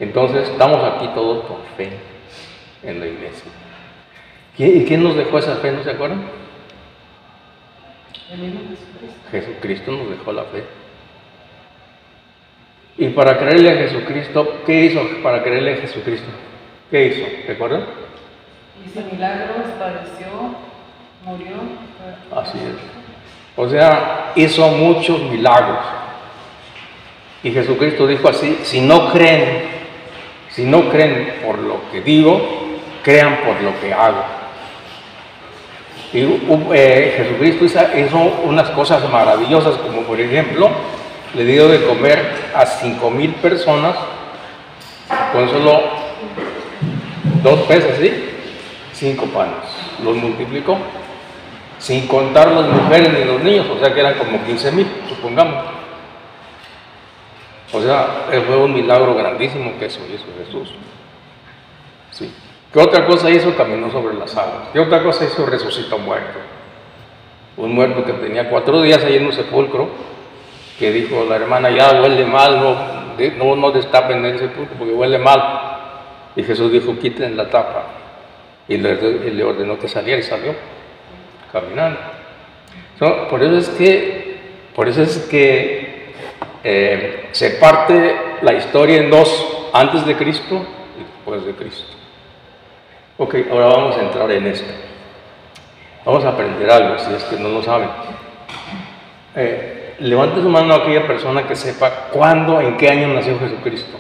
Entonces estamos aquí todos por fe en la iglesia. ¿Y quién nos dejó esa fe? ¿No se acuerdan? El mismo Jesucristo. Jesucristo nos dejó la fe. Y para creerle a Jesucristo, ¿qué hizo para creerle a Jesucristo? ¿Qué hizo? ¿Recuerdan? Hizo milagros, padeció, murió. Así es. O sea, hizo muchos milagros. Y Jesucristo dijo así: si no creen por lo que digo, crean por lo que hago. Y Jesucristo hizo unas cosas maravillosas, como por ejemplo, le dio de comer a 5,000 personas con solo 2 peces, ¿sí? 5 panes. Los multiplicó, sin contar las mujeres ni los niños, o sea que eran como 15,000, supongamos. O sea, fue un milagro grandísimo que eso hizo Jesús. Sí. ¿Qué otra cosa hizo? Caminó sobre las aguas. ¿Qué otra cosa hizo? Resucitó muerto. Un muerto que tenía 4 días ahí en un sepulcro, que dijo la hermana: ya huele mal, no destapen el sepulcro porque huele mal. Y Jesús dijo: quiten la tapa. Y le ordenó que saliera y salió caminando. Por eso es que se parte la historia en dos: antes de Cristo y después de Cristo. Ok, ahora vamos a entrar en esto. Vamos a aprender algo, si es que no lo saben. Levante su mano a aquella persona que sepa cuándo, en qué año nació Jesucristo.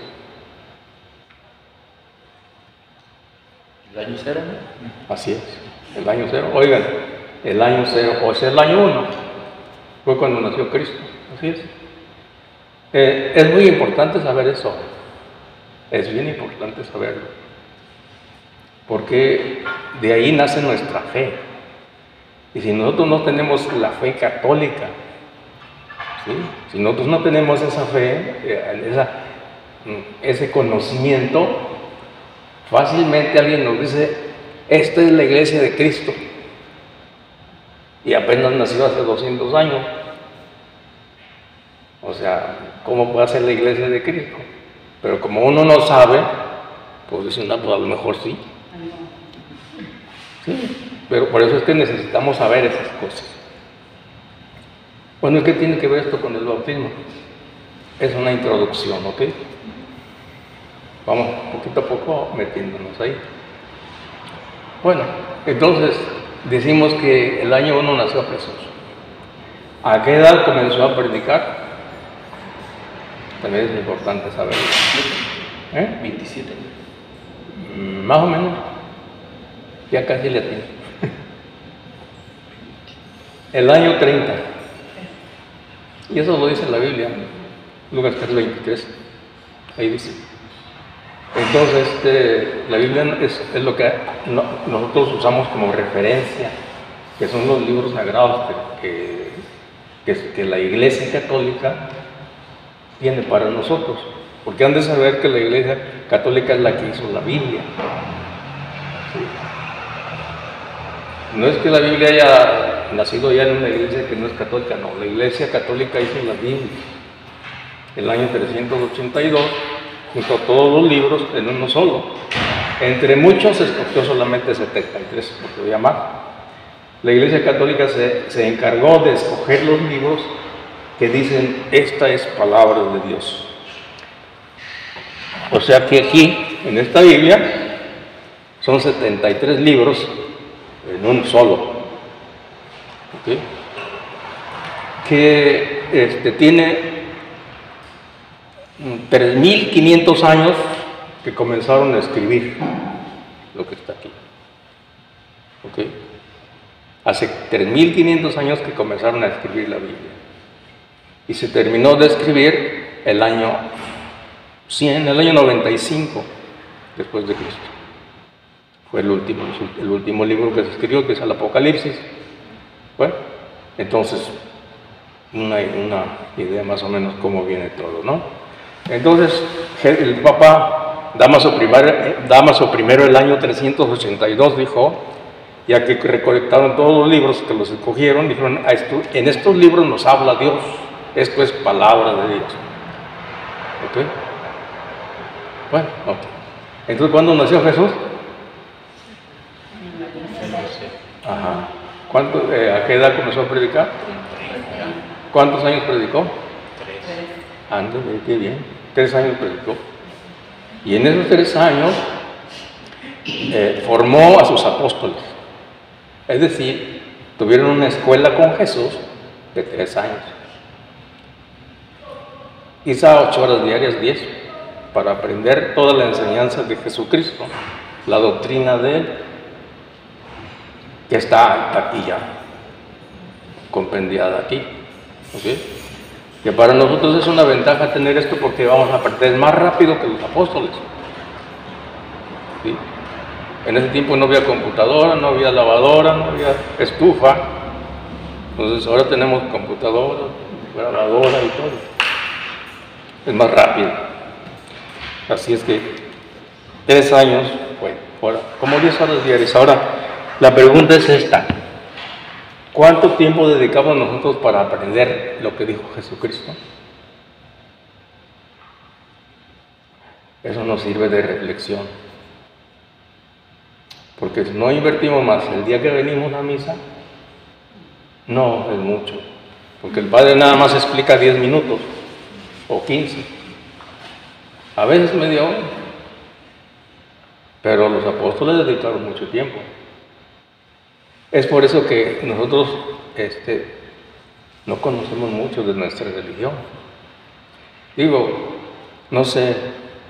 ¿El año 0? ¿No? Así es, el año 0. Oigan, el año 0, o sea, el año 1, fue cuando nació Cristo. Así es. Es muy importante saber eso. Es bien importante saberlo. Porque de ahí nace nuestra fe. Y si nosotros no tenemos la fe católica, ¿sí? Si nosotros no tenemos esa fe, ese conocimiento, fácilmente alguien nos dice: esta es la iglesia de Cristo, y apenas nació hace 200 años. O sea, ¿cómo puede ser la iglesia de Cristo? Pero como uno no sabe, pues dice: no, pues a lo mejor sí. Sí, pero por eso es que necesitamos saber esas cosas. Bueno, ¿y qué tiene que ver esto con el bautismo? Es una introducción, ¿ok? Vamos poquito a poco metiéndonos ahí. Bueno, entonces decimos que el año 1 nació Jesús. ¿A qué edad comenzó a predicar? También es importante saberlo. 27. Más o menos. Ya casi le atiendo. El año 30. Y eso lo dice la Biblia, Lucas 23. Ahí dice. Entonces, la Biblia es lo que nosotros usamos como referencia, que son los libros sagrados que la Iglesia Católica tiene para nosotros. Porque han de saber que la Iglesia Católica es la que hizo la Biblia. ¿Sí? No es que la Biblia haya nacido ya en una iglesia que no es católica, no. La Iglesia Católica hizo la Biblia el año 382, junto a todos los libros en uno solo. Entre muchos escogió solamente 73, porque voy a llamar. La Iglesia Católica se encargó de escoger los libros que dicen: esta es palabra de Dios. O sea que aquí, en esta Biblia, son 73 libros en un solo, ¿okay? Que tiene 3,500 años que comenzaron a escribir lo que está aquí, ¿okay? Hace 3,500 años que comenzaron a escribir la Biblia, y se terminó de escribir el año 100, el año 95 después de Cristo. Fue el último libro que se escribió, que es el Apocalipsis. Bueno, entonces, una idea más o menos cómo viene todo, ¿no? Entonces, el Papa Dámaso I, el año 382, dijo, ya que recolectaron todos los libros que los escogieron, dijeron: en estos libros nos habla Dios, esto es palabra de Dios. ¿Ok? Bueno, ok. Entonces, ¿cuándo nació Jesús? Ajá. ¿A qué edad comenzó a predicar? ¿Cuántos años predicó? 3. Ándale, qué bien. 3 años predicó. Y en esos 3 años formó a sus apóstoles. Es decir, tuvieron una escuela con Jesús de 3 años. Quizá 8 horas diarias, 10, para aprender toda la enseñanza de Jesucristo, la doctrina de Él, que está aquí ya, compendiada aquí. ¿Okay? Que para nosotros es una ventaja tener esto porque vamos a aprender más rápido que los apóstoles. ¿Sí? En ese tiempo no había computadora, no había lavadora, no había estufa. Entonces ahora tenemos computadora, grabadora y todo. Es más rápido. Así es que 3 años, bueno, como 10 horas diarias. Ahora, la pregunta es esta. ¿Cuánto tiempo dedicamos nosotros para aprender lo que dijo Jesucristo? Eso nos sirve de reflexión. Porque si no invertimos más el día que venimos a misa, no es mucho. Porque el Padre nada más explica 10 minutos o 15. A veces media hora. Pero los apóstoles dedicaron mucho tiempo. Es por eso que nosotros no conocemos mucho de nuestra religión. Digo, no sé,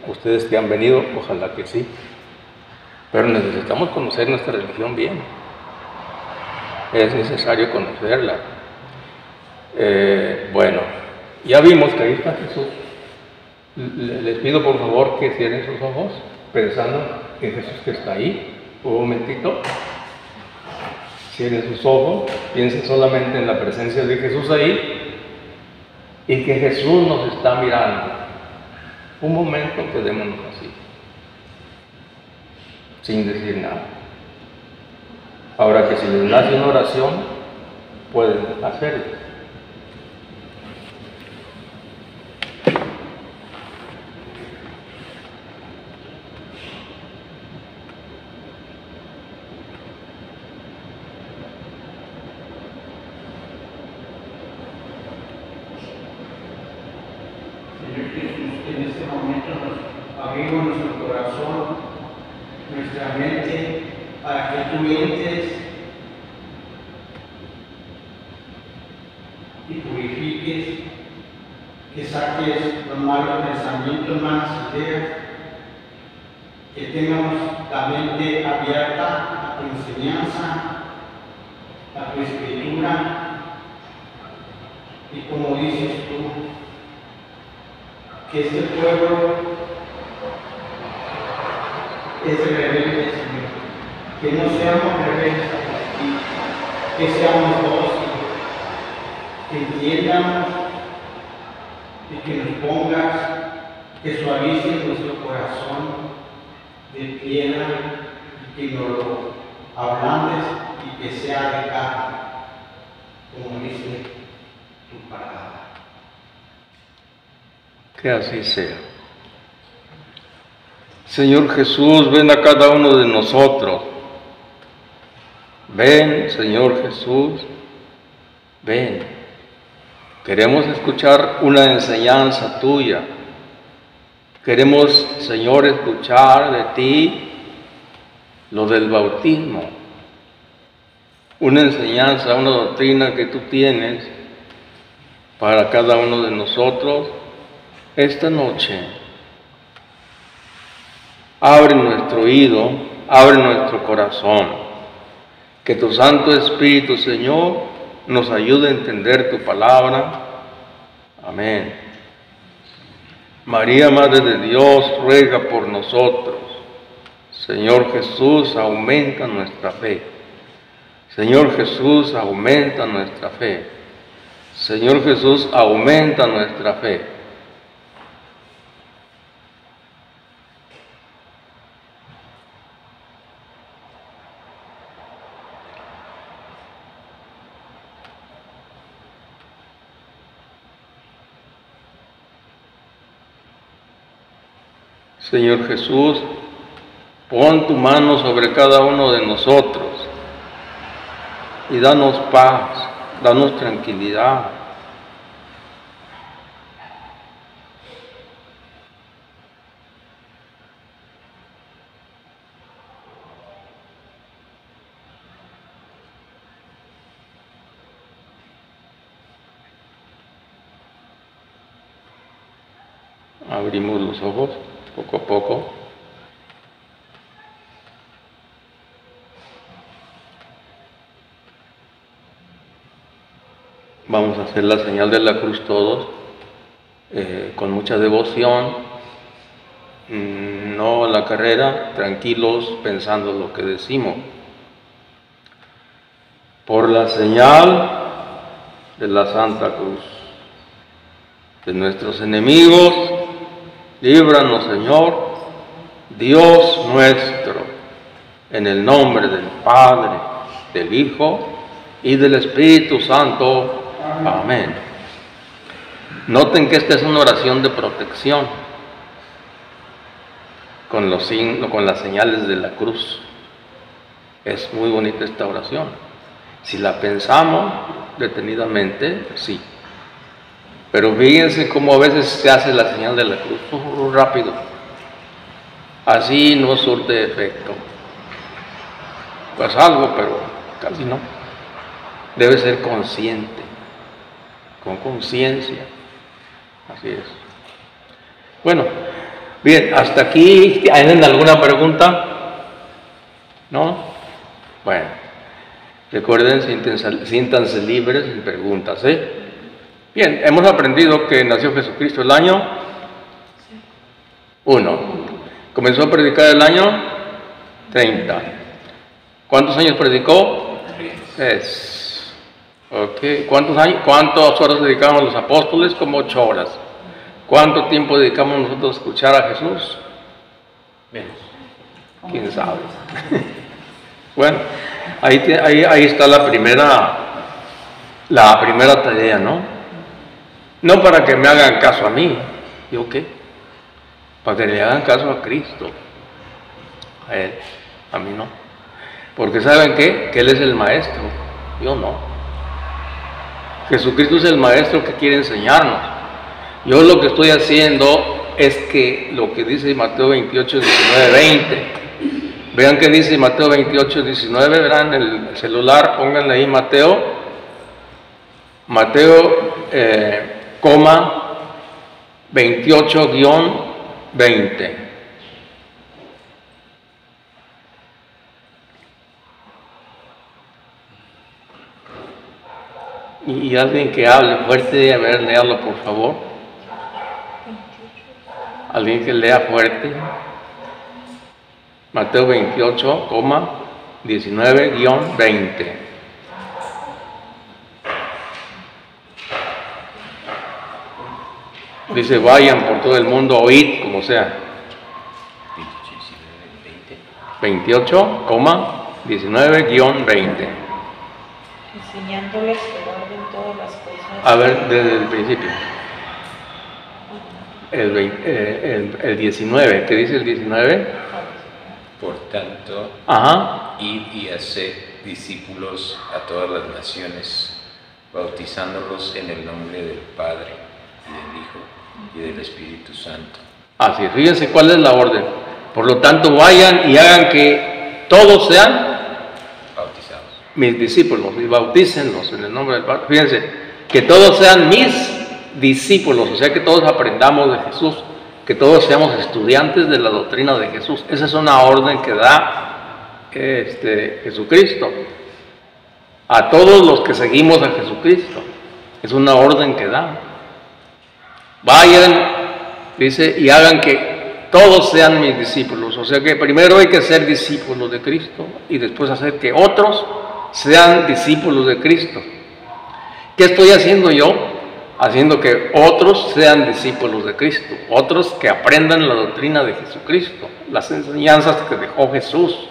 ustedes que han venido, ojalá que sí, pero necesitamos conocer nuestra religión bien. Es necesario conocerla. Bueno, ya vimos que ahí está Jesús. Les pido por favor que cierren sus ojos, pensando en Jesús que está ahí. Un momentito. Cierren sus ojos, piensen solamente en la presencia de Jesús ahí y que Jesús nos está mirando. Un momento, quedémonos así, sin decir nada. Ahora que si les nace una oración, pueden hacerlo. En este momento nos abrimos nuestro corazón, nuestra mente, para que tú entres y purifiques, que saques los malos pensamientos, malas ideas, que tengamos la mente abierta a tu enseñanza, a tu escritura, y como dices tú, que este pueblo es rebelde, Señor, que no seamos rebeldes a ti, que seamos dóciles, que entiendamos y que nos pongas, que suavices nuestro corazón de piedra y que nos lo ablandes y que sea de carne, como dice tu palabra. Que así sea. Señor Jesús, ven a cada uno de nosotros. Ven, Señor Jesús, ven. Queremos escuchar una enseñanza tuya. Queremos, Señor, escuchar de ti lo del bautismo. Una enseñanza, una doctrina que tú tienes para cada uno de nosotros. Esta noche, abre nuestro oído, abre nuestro corazón, que tu Santo Espíritu, Señor, nos ayude a entender tu palabra. Amén. María, Madre de Dios, ruega por nosotros. Señor Jesús, aumenta nuestra fe. Señor Jesús, aumenta nuestra fe. Señor Jesús, aumenta nuestra fe. Señor Jesús, pon tu mano sobre cada uno de nosotros y danos paz, danos tranquilidad. Abrimos los ojos poco a poco. Vamos a hacer la señal de la cruz todos, con mucha devoción, no a la carrera, tranquilos, pensando lo que decimos. Por la señal de la Santa Cruz, de nuestros enemigos, líbranos, Señor, Dios nuestro, en el nombre del Padre, del Hijo y del Espíritu Santo. Amén. Noten que esta es una oración de protección con los signos, con las señales de la cruz. Es muy bonita esta oración. Si la pensamos detenidamente, sí. Pero fíjense cómo a veces se hace la señal de la cruz rápido. Así no surte efecto. Pues algo, pero casi no. Debe ser consciente, con conciencia. Así es. Bueno, bien, hasta aquí. ¿Tienen alguna pregunta? ¿No? Bueno, recuerden, siéntanse libres sin preguntas, ¿eh? Bien, hemos aprendido que nació Jesucristo el año 1. Comenzó a predicar el año 30. ¿Cuántos años predicó? 3. Ok. ¿Cuántas horas dedicamos los apóstoles? Como 8 horas. ¿Cuánto tiempo dedicamos nosotros a escuchar a Jesús? Menos. ¿Quién sabe? Bueno, ahí está la primera tarea, ¿no? No para que me hagan caso a mí. ¿Yo qué? Para que le hagan caso a Cristo. A Él. A mí no. Porque ¿saben qué? Que Él es el maestro. Yo no. Jesucristo es el maestro que quiere enseñarnos. Yo lo que estoy haciendo es que lo que dice Mateo 28, 19, 20. Vean qué dice Mateo 28, 19. Verán el celular, pónganle ahí Mateo 28-20. Y alguien que hable fuerte, a ver, léalo por favor. Alguien que lea fuerte. Mateo 28,19-20. Dice, vayan por todo el mundo, oíd, como sea. 28,19-20. Enseñándoles que guarden todas las cosas. A ver, desde el principio. El 19, ¿qué dice el 19? Por tanto, Ajá. id y haced discípulos a todas las naciones, bautizándolos en el nombre del Padre, y del Hijo, y del Espíritu Santo. Así, fíjense cuál es la orden. Por lo tanto, vayan y hagan que todos sean Bautizados. mis discípulos y bautícenlos en el nombre del Padre. Fíjense, que todos sean mis discípulos, o sea que todos aprendamos de Jesús, que todos seamos estudiantes de la doctrina de Jesús. Esa es una orden que da Jesucristo a todos los que seguimos a Jesucristo. Es una orden que da. Vayan, dice, y hagan que todos sean mis discípulos. O sea que primero hay que ser discípulos de Cristo y después hacer que otros sean discípulos de Cristo. ¿Qué estoy haciendo yo? Haciendo que otros sean discípulos de Cristo, otros que aprendan la doctrina de Jesucristo, las enseñanzas que dejó Jesús.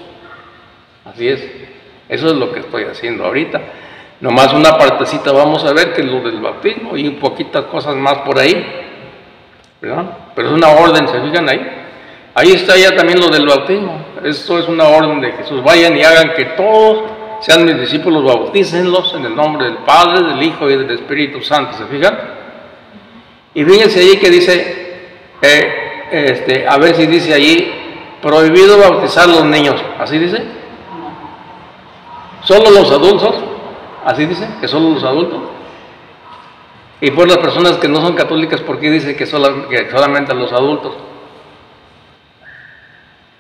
Así es, eso es lo que estoy haciendo ahorita. Nomás una partecita vamos a ver, que es lo del bautismo, y poquitas cosas más por ahí, ¿verdad? Pero es una orden, ¿se fijan ahí? Ahí está ya también lo del bautismo. Esto es una orden de Jesús. Vayan y hagan que todos sean mis discípulos, bautícenlos en el nombre del Padre, del Hijo y del Espíritu Santo. ¿Se fijan? Y fíjense ahí que dice, a ver si dice allí, prohibido bautizar a los niños. ¿Así dice? ¿Solo los adultos? ¿Así dice? ¿Que solo los adultos? Y por las personas que no son católicas, ¿por qué dice que solamente a los adultos?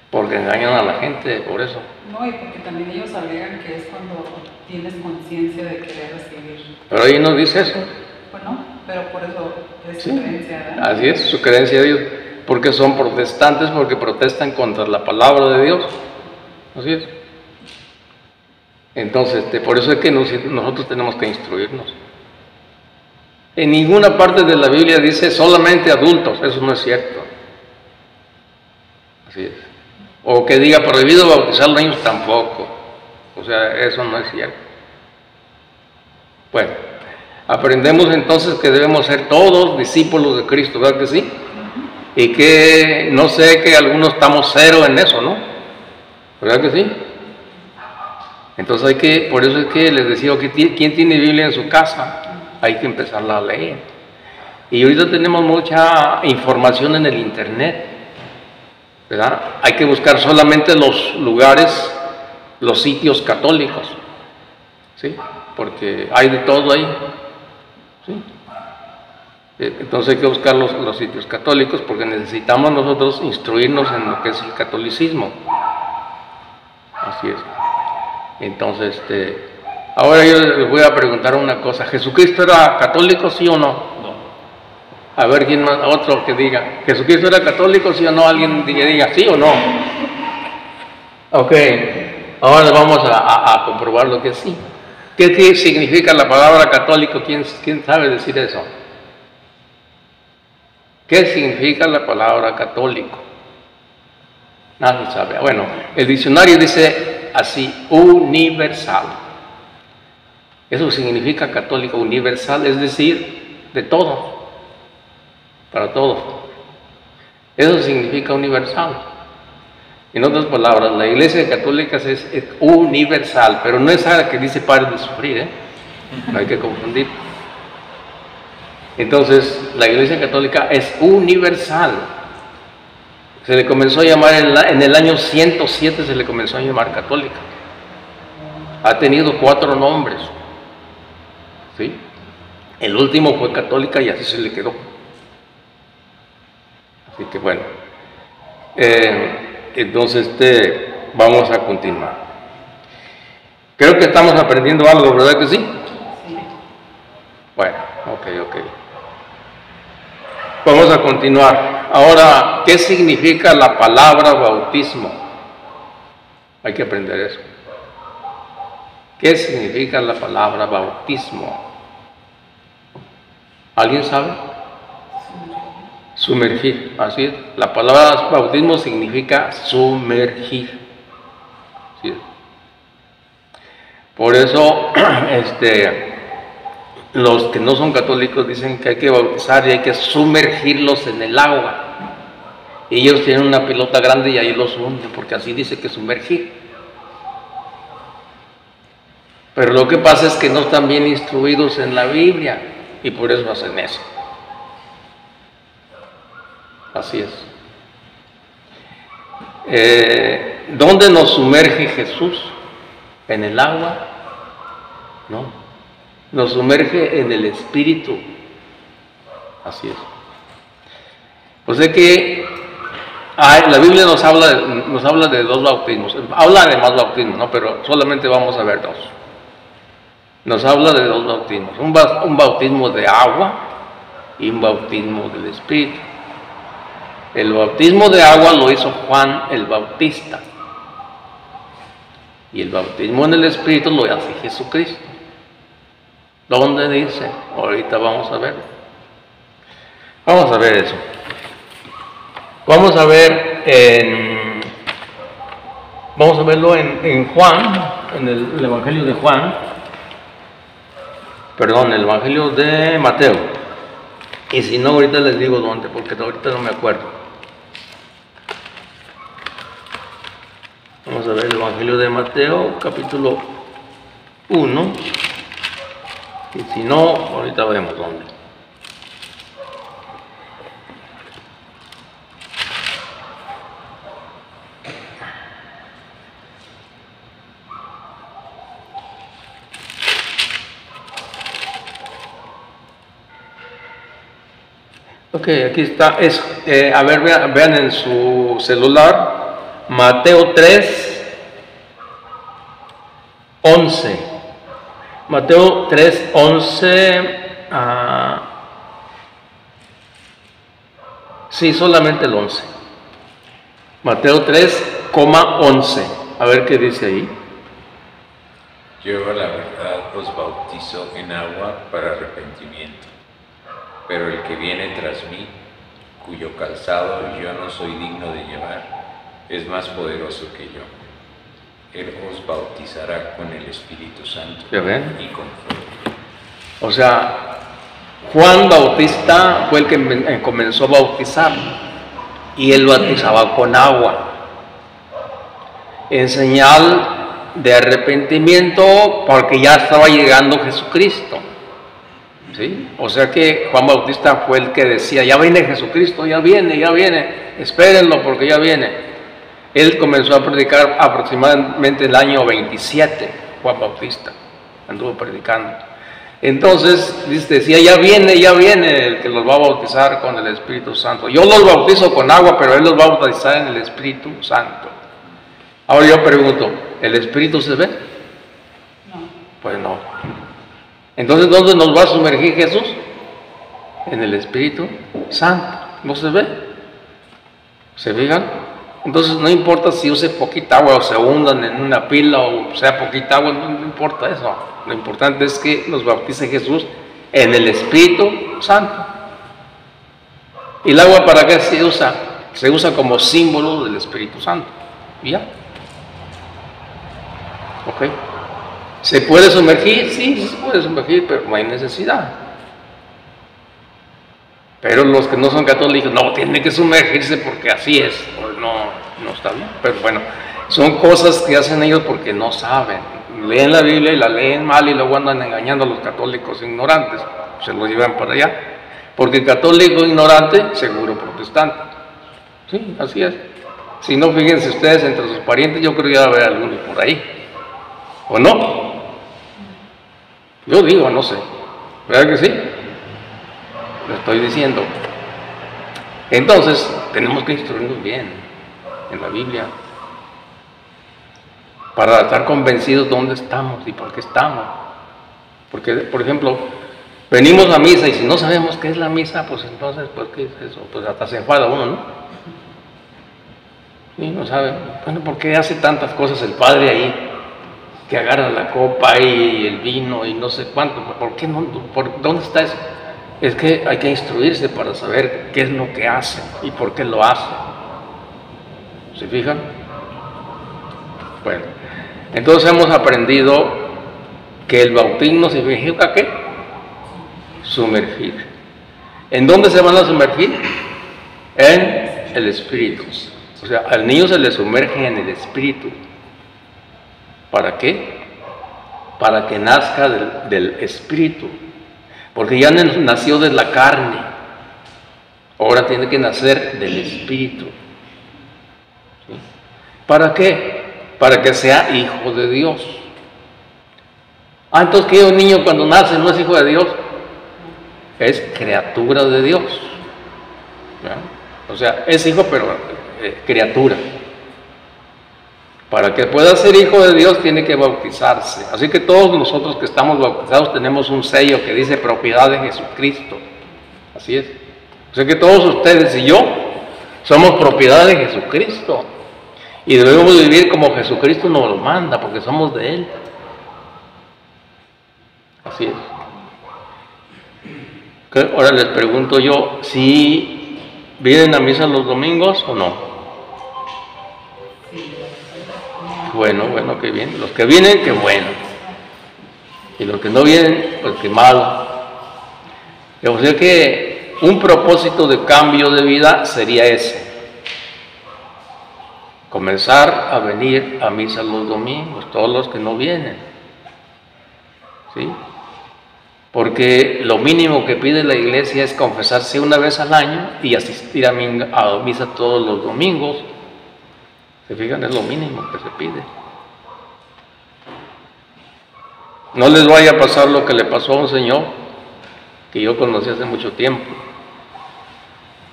Porque engañan a la gente, por eso. No, y porque también ellos alegan que es cuando tienes conciencia de querer recibir. Pero ahí no dice eso. Bueno, pero por eso es Sí, su creencia, ¿verdad? así es, su creencia de Dios. Porque son protestantes, porque protestan contra la palabra de Dios. Así es. Entonces, por eso es que nosotros tenemos que instruirnos. En ninguna parte de la Biblia dice solamente adultos, eso no es cierto. Así es. O que diga prohibido bautizar a los niños, tampoco. O sea, eso no es cierto. Bueno, aprendemos entonces que debemos ser todos discípulos de Cristo, ¿verdad que sí? Y que no sé, que algunos estamos cero en eso, ¿no? ¿Verdad que sí? Entonces por eso es que les decía, ¿quién tiene Biblia en su casa? Hay que empezarla a leer. Y ahorita tenemos mucha información en el internet, ¿verdad? Hay que buscar solamente los lugares, los sitios católicos, ¿sí? Porque hay de todo ahí, ¿sí? Entonces hay que buscar los sitios católicos, porque necesitamos nosotros instruirnos en lo que es el catolicismo. Así es. Entonces, ahora yo les voy a preguntar una cosa. ¿Jesucristo era católico, sí o no? No. A ver, ¿quién más? Otro que diga. ¿Jesucristo era católico, sí o no? Alguien que diga sí o no. Ok. Ahora vamos a comprobar lo que sí. ¿Qué significa la palabra católico? ¿Quién sabe decir eso? ¿Qué significa la palabra católico? Nadie sabe. Bueno, el diccionario dice así, universal. Eso significa católico, universal, es decir, de todo, para todos. Eso significa universal. En otras palabras, la Iglesia Católica es universal, pero no es esa que dice pare de sufrir, no hay que confundir. Entonces, la Iglesia Católica es universal. Se le comenzó a llamar en el año 107, se le comenzó a llamar católica. Ha tenido 4 nombres, ¿sí? El último fue católica y así se le quedó. Así que bueno, entonces vamos a continuar. Creo que estamos aprendiendo algo, ¿verdad que sí? Sí. Bueno, ok. Vamos a continuar. Ahora, ¿qué significa la palabra bautismo? Hay que aprender eso. ¿Qué significa la palabra bautismo? ¿Alguien sabe? Sumergir, así es. La palabra bautismo significa sumergir. ¿Sí? Por eso, los que no son católicos dicen que hay que bautizar y hay que sumergirlos en el agua. Y ellos tienen una pelota grande y ahí los hunden, porque así dice que sumergir. Pero lo que pasa es que no están bien instruidos en la Biblia y por eso hacen eso. Así es. ¿Dónde nos sumerge Jesús? ¿En el agua? No. Nos sumerge en el Espíritu. Así es. O sea que la Biblia nos habla de 2 bautismos. Habla de más bautismos, ¿no? Pero solamente vamos a ver 2. Nos habla de 2 bautismos. Un bautismo de agua y un bautismo del Espíritu. El bautismo de agua lo hizo Juan el Bautista. Y el bautismo en el Espíritu lo hace Jesucristo. ¿Dónde dice? Ahorita vamos a ver. Vamos a ver eso. Vamos a ver vamos a verlo en Juan, en el Evangelio de Juan. Perdón, el Evangelio de Mateo. Y si no, ahorita les digo dónde, porque ahorita no me acuerdo. Vamos a ver el Evangelio de Mateo, capítulo 1. Y si no, ahorita vemos dónde. Ok, aquí está. A ver, vean en su celular, Mateo 3, 11. Mateo 3, 11. Sí, solamente el 11. Mateo 3, 11. A ver qué dice ahí. Yo a la verdad os bautizo en agua para arrepentimiento, pero el que viene tras mí, cuyo calzado yo no soy digno de llevar, es más poderoso que yo. Él os bautizará con el Espíritu Santo ¿Ya ven? y con fuego. O sea, Juan Bautista fue el que comenzó a bautizar y él bautizaba con agua en señal de arrepentimiento porque ya estaba llegando Jesucristo. ¿Sí? O sea que Juan Bautista fue el que decía, ya viene Jesucristo, ya viene, espérenlo porque ya viene. Él comenzó a predicar aproximadamente el año 27, Juan Bautista, anduvo predicando. Entonces decía, ya viene el que los va a bautizar con el Espíritu Santo. Yo los bautizo con agua, pero él los va a bautizar en el Espíritu Santo. Ahora yo pregunto, ¿el Espíritu se ve? No. Pues no. Entonces, ¿dónde nos va a sumergir Jesús? En el Espíritu Santo. ¿No se ve? ¿Se fijan? Entonces, no importa si use poquita agua o se hundan en una pila o sea poquita agua, no importa eso. Lo importante es que nos bautice Jesús en el Espíritu Santo. ¿Y el agua para qué se usa? Se usa como símbolo del Espíritu Santo. ¿Ya? ¿Ok? ¿Se puede sumergir? Sí, se puede sumergir, pero no hay necesidad. Pero los que no son católicos, no, tienen que sumergirse porque así es. Pues no está bien. Pero bueno, son cosas que hacen ellos porque no saben. Leen la Biblia y la leen mal y luego andan engañando a los católicos ignorantes. Se los llevan para allá. Porque católico ignorante, seguro protestante. Sí, así es. Si no, fíjense ustedes entre sus parientes, yo creo que ya va a haber algunos por ahí. ¿O no? Yo digo, no sé. ¿Verdad que sí? Lo estoy diciendo. Entonces, tenemos que instruirnos bien en la Biblia para estar convencidos de dónde estamos y por qué estamos. Porque, por ejemplo, venimos a misa y si no sabemos qué es la misa, pues entonces, pues, ¿qué es eso? Pues hasta se enfada uno, ¿no? Sí, no sabe. Bueno, ¿por qué hace tantas cosas el Padre ahí? Que agarra la copa y el vino y no sé cuánto. ¿Por qué no? ¿Dónde está eso? Es que hay que instruirse para saber qué es lo que hace y por qué lo hace. ¿Se fijan? Bueno, entonces hemos aprendido que el bautismo significa ¿qué? Sumergir. ¿En dónde se van a sumergir? En el Espíritu. O sea, al niño se le sumerge en el Espíritu. ¿Para qué? Para que nazca del Espíritu. Porque ya nació de la carne. Ahora tiene que nacer del Espíritu. ¿Sí? ¿Para qué? Para que sea hijo de Dios. Entonces que un niño cuando nace no es hijo de Dios. Es criatura de Dios. ¿Ya? O sea, es hijo pero criatura. Para que pueda ser hijo de Dios tiene que bautizarse. Así que todos nosotros que estamos bautizados tenemos un sello que dice propiedad de Jesucristo. Así es. O sea que todos ustedes y yo somos propiedad de Jesucristo. Y debemos vivir como Jesucristo nos lo manda, porque somos de Él. Así es. Ahora les pregunto yo, ¿si vienen a misa los domingos o no? Bueno, qué bien. Los que vienen, qué bueno. Y los que no vienen, pues qué malo. O sea que un propósito de cambio de vida sería ese. comenzar a venir a misa los domingos, todos los que no vienen, ¿sí? Porque lo mínimo que pide la iglesia es confesarse una vez al año y asistir a misa todos los domingos. ¿Se fijan? Es lo mínimo que se pide. No les vaya a pasar lo que le pasó a un señor que yo conocí hace mucho tiempo,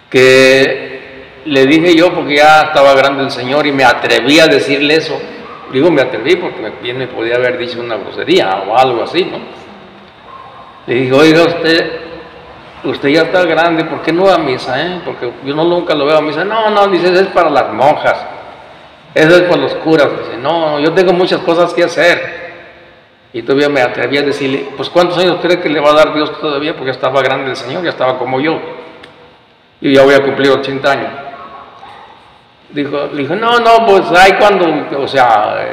que le dije yo, porque ya estaba grande el señor y me atreví a decirle eso. Digo, me atreví porque bien me podía haber dicho una grosería o algo así, ¿no? Le dije, oiga, usted ya está grande, ¿por qué no va a misa, Porque yo nunca lo veo a misa. No, dice, eso es para las monjas, eso es para los curas. Dice, no, yo tengo muchas cosas que hacer. Y todavía me atreví a decirle, pues ¿cuántos años cree que le va a dar Dios todavía? Porque ya estaba grande el señor, ya estaba como yo. Yo ya voy a cumplir 80 años. Dijo, no, pues hay cuando, o sea,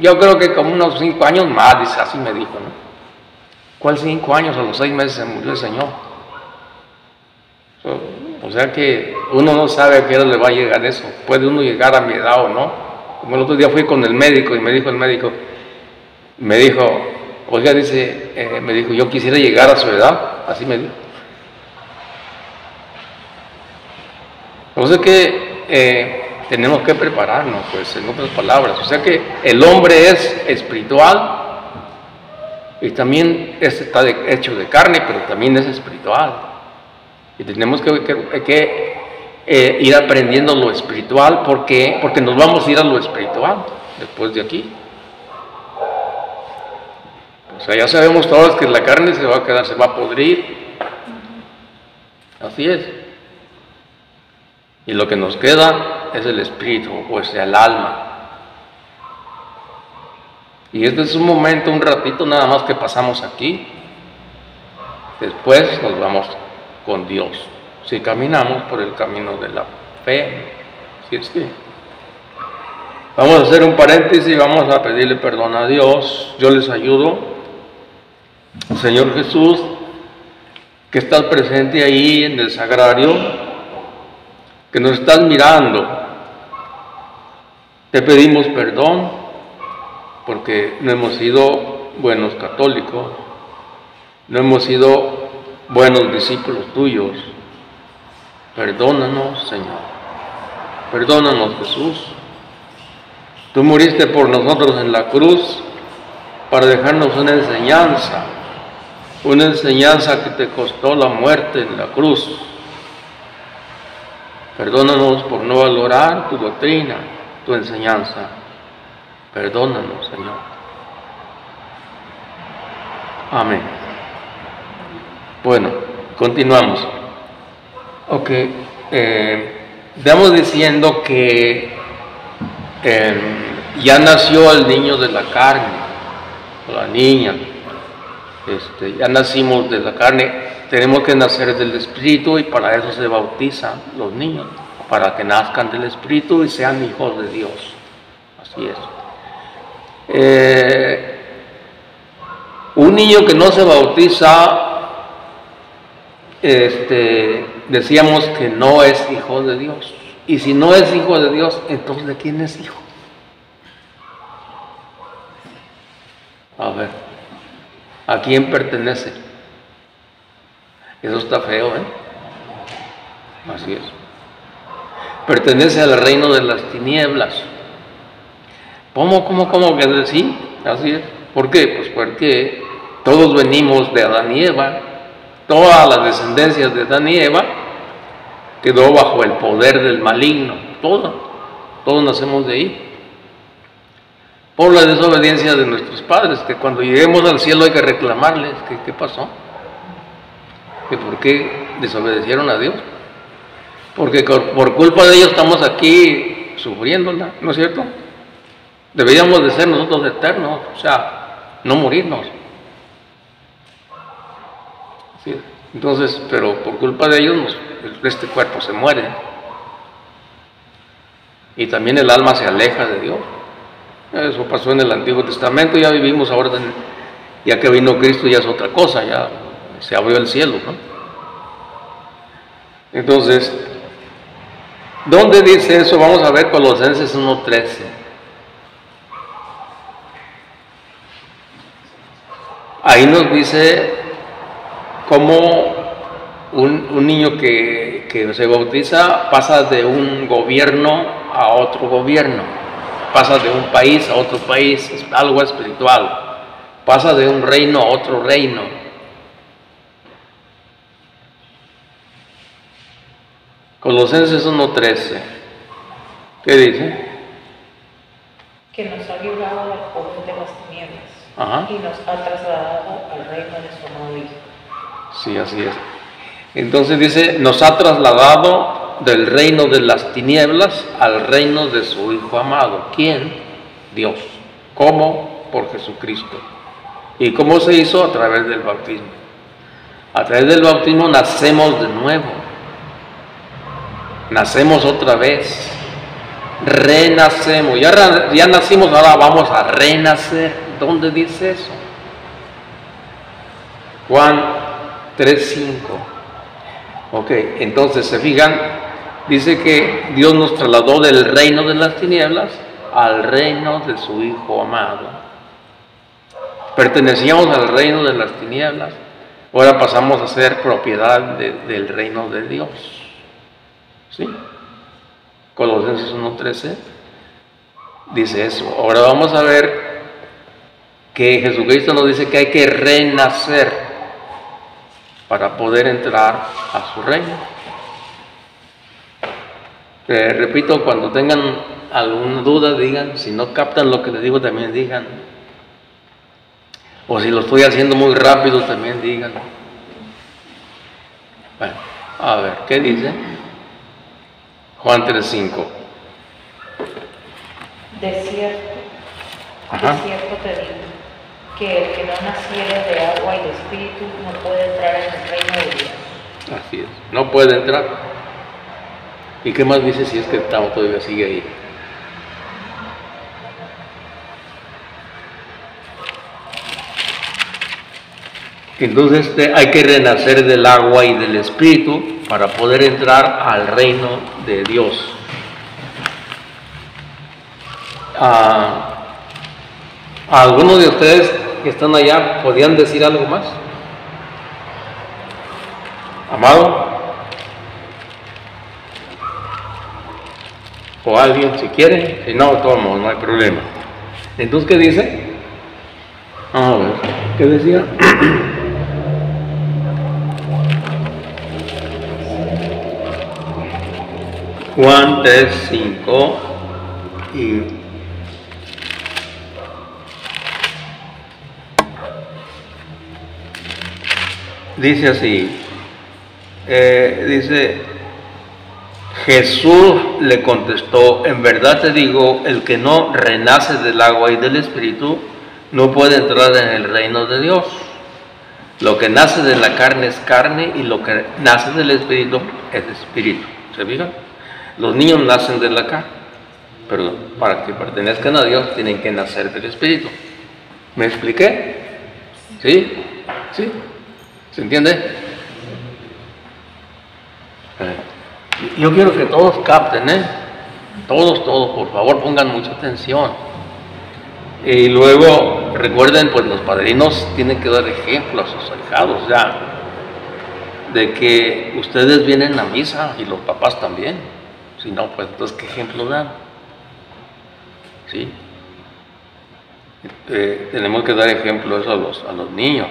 yo creo que como unos 5 años más, dice, así me dijo, ¿no? ¿Cuál 5 años? A los 6 meses se murió el señor. O sea que uno no sabe a qué hora le va a llegar eso. Puede uno llegar a mi edad o no. Como el otro día fui con el médico y me dijo el médico, oiga, dice, me dijo, yo quisiera llegar a su edad, así me dijo. O sea que tenemos que prepararnos, pues, en otras palabras. O sea que el hombre es espiritual y también está hecho de carne, pero también es espiritual. Y tenemos que ir aprendiendo lo espiritual, porque nos vamos a ir a lo espiritual después de aquí. O sea, ya sabemos todos que la carne se va a podrir. Así es. Y lo que nos queda es el espíritu, o sea, el alma. Y este es un momento, un ratito nada más que pasamos aquí. Después nos vamos con Dios, si caminamos por el camino de la fe. ¿Sí es que? Vamos a hacer un paréntesis y vamos a pedirle perdón a Dios. Yo les ayudo. Señor Jesús, que estás presente ahí en el sagrario, que nos estás mirando, te pedimos perdón porque no hemos sido buenos católicos, no hemos sido buenos discípulos tuyos. Perdónanos, Señor. Perdónanos, Jesús. Tú moriste por nosotros en la cruz para dejarnos una enseñanza que te costó la muerte en la cruz. Perdónanos por no valorar tu doctrina, tu enseñanza. Perdónanos, Señor. Amén. Bueno, continuamos. Ok, estamos diciendo que ya nació el niño de la carne, o la niña. Ya nacimos de la carne, tenemos que nacer del Espíritu y para eso se bautizan los niños, para que nazcan del Espíritu y sean hijos de Dios. Así es. Un niño que no se bautiza, decíamos que no es hijo de Dios. Y si no es hijo de Dios, entonces ¿de quién es hijo? A ver, ¿a quién pertenece? Eso está feo, Así es. Pertenece al reino de las tinieblas. ¿Cómo que decir? Así es. ¿Por qué? Pues porque todos venimos de Adán y Eva. Toda la descendencia de Adán y Eva quedó bajo el poder del maligno. Todos nacemos de ahí. Por la desobediencia de nuestros padres, que cuando lleguemos al cielo hay que reclamarles qué pasó. ¿Que por qué desobedecieron a Dios? Porque por culpa de ellos estamos aquí sufriéndola, ¿no es cierto? Deberíamos de ser nosotros eternos, o sea, no morirnos. ¿Sí? Entonces, pero por culpa de ellos este cuerpo se muere. Y también el alma se aleja de Dios. Eso pasó en el Antiguo Testamento, ya vivimos ahora, ya que vino Cristo ya es otra cosa, ya se abrió el cielo, ¿no? Entonces, ¿Dónde dice eso? Vamos a ver Colosenses 1:13. Ahí nos dice cómo un niño que se bautiza pasa de un gobierno a otro gobierno, pasa de un país a otro país, es algo espiritual, pasa de un reino a otro reino. Colosenses 1:13, ¿qué dice? Que nos ha librado del poder de las tinieblas. Ajá. Y nos ha trasladado al reino de su amado Hijo. Sí, así es. Entonces dice, nos ha trasladado del reino de las tinieblas al reino de su Hijo amado. ¿Quién? Dios. ¿Cómo? Por Jesucristo. ¿Y cómo se hizo? A través del bautismo. A través del bautismo nacemos de nuevo. Nacemos otra vez. Renacemos. Ya nacimos, ahora vamos a renacer. ¿Dónde dice eso? Juan 3:5. Ok, entonces se fijan, dice que Dios nos trasladó del reino de las tinieblas al reino de su Hijo amado. Pertenecíamos al reino de las tinieblas, ahora pasamos a ser propiedad del reino de Dios. ¿Sí? Colosenses 1:13 dice eso. Ahora vamos a ver que Jesucristo nos dice que hay que renacer para poder entrar a su reino. Repito, cuando tengan alguna duda digan, si no captan lo que les digo también digan, o si lo estoy haciendo muy rápido también digan. Bueno, a ver, ¿qué dice? Juan 3:5. De cierto te digo, que el que no naciere de agua y de espíritu no puede entrar en el reino de Dios. Así es, no puede entrar. ¿Y qué más dice si es que estamos todavía sigue ahí? Entonces hay que renacer del agua y del espíritu para poder entrar al reino de Dios. ¿Algunos de ustedes que están allá podían decir algo más? Amado, o alguien si quiere, si no, tomo, no hay problema. Entonces, ¿qué dice? A ver, ¿qué decía? Juan 3:5 y dice así, dice, Jesús le contestó, en verdad te digo, el que no renace del agua y del espíritu no puede entrar en el reino de Dios. Lo que nace de la carne es carne y lo que nace del espíritu es espíritu. ¿Se fijan? Los niños nacen de la carne, pero para que pertenezcan a Dios tienen que nacer del espíritu. ¿Me expliqué? ¿Sí? ¿Sí? ¿Se entiende? Yo quiero que todos capten, todos, por favor, pongan mucha atención. Y luego, recuerden, pues los padrinos tienen que dar ejemplo a sus ahijados ya, de que ustedes vienen a misa y los papás también. Si no, pues entonces, ¿qué ejemplo dan? ¿Sí? Tenemos que dar ejemplo eso a los niños.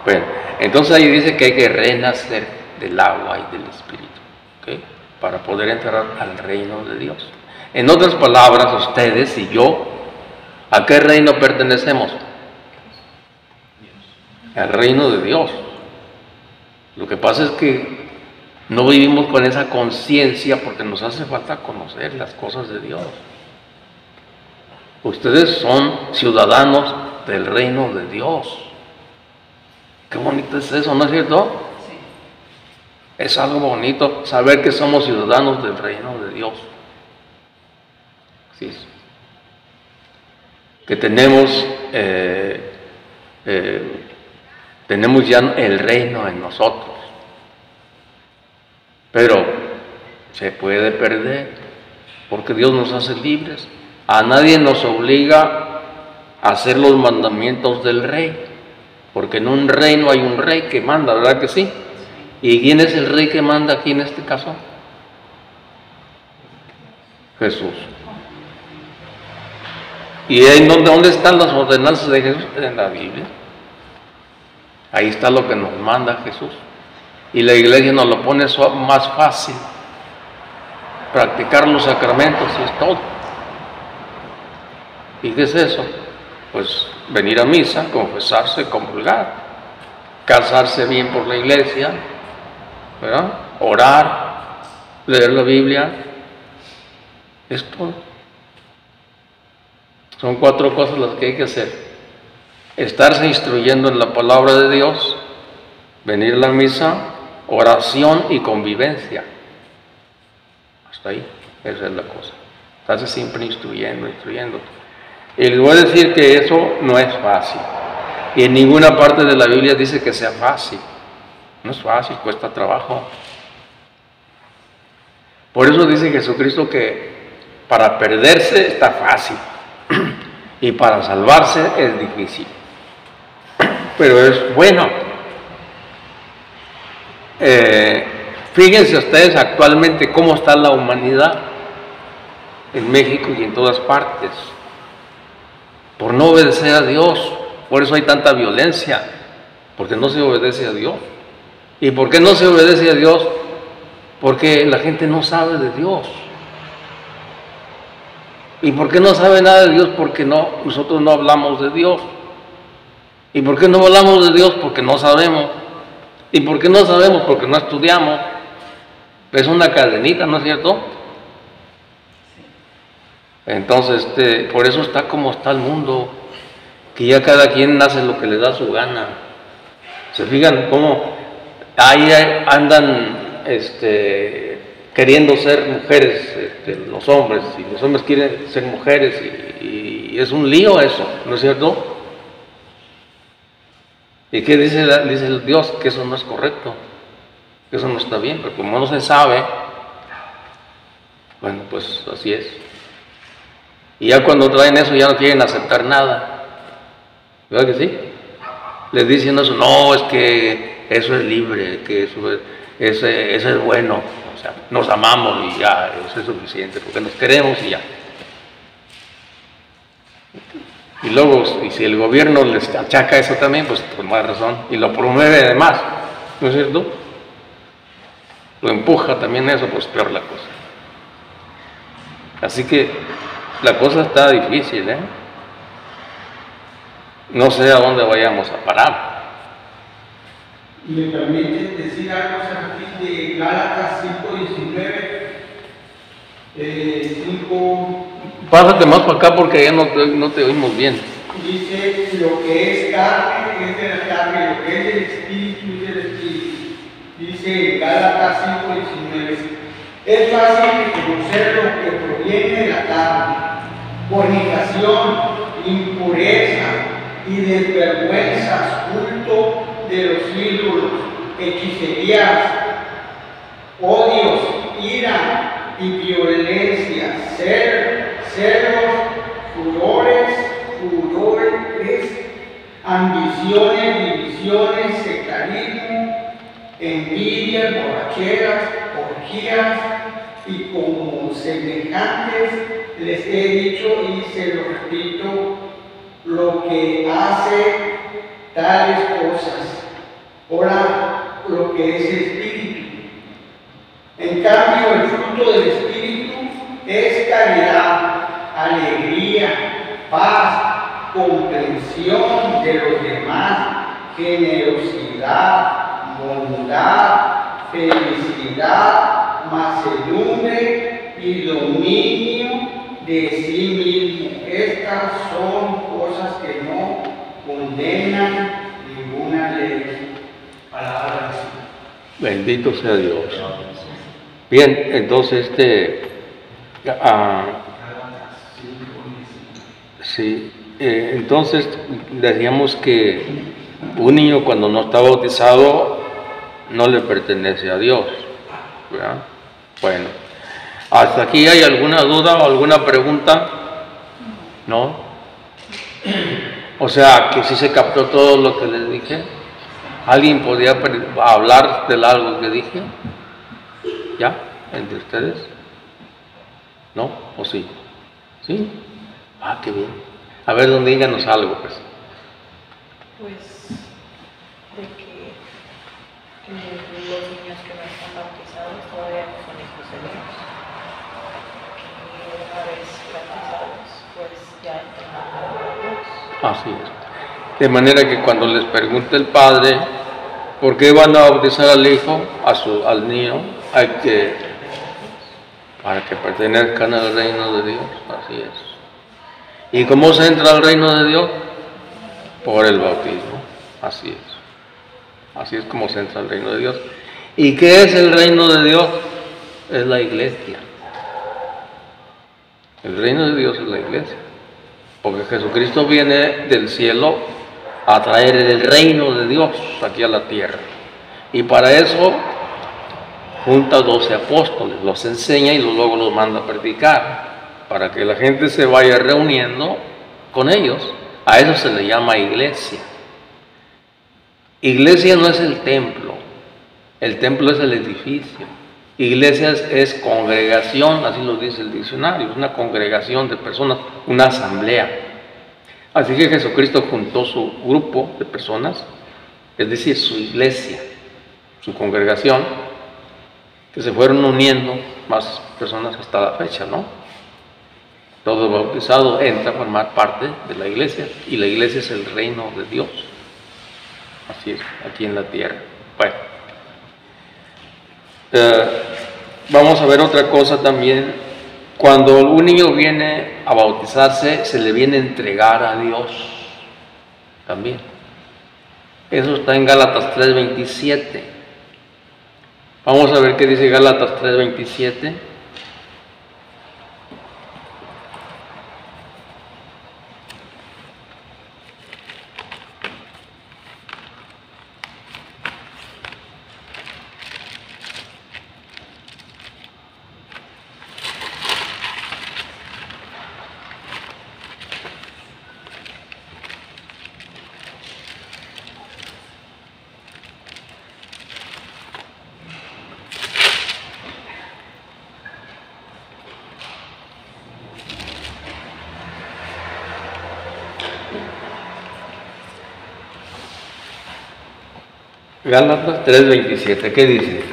Bueno, entonces ahí dice que hay que renacer del agua y del espíritu, ¿okay? Para poder entrar al reino de Dios. En otras palabras, ustedes y yo, ¿a qué reino pertenecemos? Al reino de Dios. Lo que pasa es que no vivimos con esa conciencia porque nos hace falta conocer las cosas de Dios. Ustedes son ciudadanos del reino de Dios. Qué bonito es eso, ¿no es cierto? Sí. Es algo bonito saber que somos ciudadanos del reino de Dios. Sí. Que tenemos ya el reino en nosotros. Pero se puede perder, porque Dios nos hace libres. A nadie nos obliga a hacer los mandamientos del rey, porque en un reino hay un rey que manda, ¿verdad que sí? ¿Y quién es el rey que manda aquí en este caso? Jesús. ¿Y dónde están las ordenanzas de Jesús? En la Biblia. Ahí está lo que nos manda Jesús. Y la iglesia nos lo pone más fácil. Practicar los sacramentos y es todo. ¿Y qué es eso? Pues venir a misa, confesarse, comulgar, casarse bien por la iglesia, ¿verdad? Orar, leer la Biblia, es todo. Son 4 cosas las que hay que hacer: estarse instruyendo en la palabra de Dios, venir a la misa, oración y convivencia. Hasta ahí, esa es la cosa. Estarse siempre instruyendo. Y les voy a decir que eso no es fácil. Y en ninguna parte de la Biblia dice que sea fácil. No es fácil, cuesta trabajo. Por eso dice Jesucristo que para perderse está fácil y para salvarse es difícil. Pero es bueno. Fíjense ustedes actualmente cómo está la humanidad en México y en todas partes, por no obedecer a Dios. Por eso hay tanta violencia, porque no se obedece a Dios. ¿Y por qué no se obedece a Dios? Porque la gente no sabe de Dios. ¿Y por qué no sabe nada de Dios? Porque nosotros no hablamos de Dios. ¿Y por qué no hablamos de Dios? Porque no sabemos. ¿Y por qué no sabemos? Porque no estudiamos. Es una cadenita, ¿no es cierto? Entonces, por eso está como está el mundo, que ya cada quien hace lo que le da su gana. ¿Se fijan cómo ahí andan queriendo ser mujeres los hombres, y los hombres quieren ser mujeres, y es un lío eso, ¿no es cierto? ¿Y qué dice el Dios? Que eso no es correcto, que eso no está bien, pero como no se sabe, bueno, pues así es. Y ya cuando traen eso ya no quieren aceptar nada, ¿verdad que sí? Les dicen eso, no, es que eso es libre, que eso es bueno, o sea, nos amamos y ya, eso es suficiente, porque nos queremos y ya. Y luego, y si el gobierno les achaca eso también, pues con más razón, y lo promueve además, ¿no es cierto? Lo empuja también eso, pues peor la cosa. Así que la cosa está difícil, ¿eh? No sé a dónde vayamos a parar. Y me permite decir algo aquí de Gálatas 5:19. 5. Pásate más para acá porque ya no te oímos bien. Dice: lo que es carne es de la carne, lo que es del espíritu es del espíritu. Dice Gálatas 5:19. Es fácil reconocer lo que proviene de la carne: fornicación, impureza y desvergüenzas, culto de los ídolos, hechicerías, odios, ira y violencia, celos, furores, ambiciones, divisiones, sectarismo, envidias, borracheras, orgías, y como semejantes les he dicho y se lo repito, lo que hace tales cosas. Ahora, lo que es espíritu. En cambio, el fruto del espíritu es caridad, alegría, paz, comprensión de los demás, generosidad, bondad, felicidad, mansedumbre y dominio de sí mismo. Estas son cosas que no condenan ninguna ley. Palabra de Dios. Bendito sea Dios. Bien, entonces sí, entonces decíamos que un niño cuando no está bautizado no le pertenece a Dios, ¿verdad? Bueno, ¿Hasta aquí hay alguna duda o alguna pregunta? ¿No? O sea, que sí se captó todo lo que les dije. ¿Alguien podría hablar de algo que dije? ¿Ya? ¿Entre ustedes? ¿No? ¿O sí? ¿Sí? Ah, qué bien. A ver, díganos algo, pues. Pues de que los niños que no están bautizados todavía no son hijos de Dios. Que una vez bautizados, pues ya entran a Dios. Así es. De manera que cuando les pregunte el padre por qué van a bautizar al hijo, al niño, hay que, para que pertenezcan al reino de Dios. Así es. ¿Y cómo se entra al reino de Dios? Por el bautismo. Así es. Así es como se entra al reino de Dios. ¿Y qué es el reino de Dios? Es la iglesia. El reino de Dios es la iglesia. Porque Jesucristo viene del cielo a traer el reino de Dios aquí a la tierra. Y para eso junta 12 apóstoles, los enseña y luego los manda a predicar, para que la gente se vaya reuniendo con ellos. A eso se le llama iglesia. Iglesia no es el templo es el edificio. Iglesia es congregación, así lo dice el diccionario, es una congregación de personas, una asamblea. Así que Jesucristo juntó su grupo de personas, es decir, su iglesia, su congregación, que se fueron uniendo más personas hasta la fecha, ¿no? Todo bautizado entra a formar parte de la iglesia, y la iglesia es el reino de Dios. Así es, aquí en la tierra. Bueno, vamos a ver otra cosa también. Cuando un niño viene a bautizarse, se le viene a entregar a Dios también. Eso está en Gálatas 3:27. Vamos a ver qué dice Gálatas 3:27. Gálatas 3:27, ¿qué dice?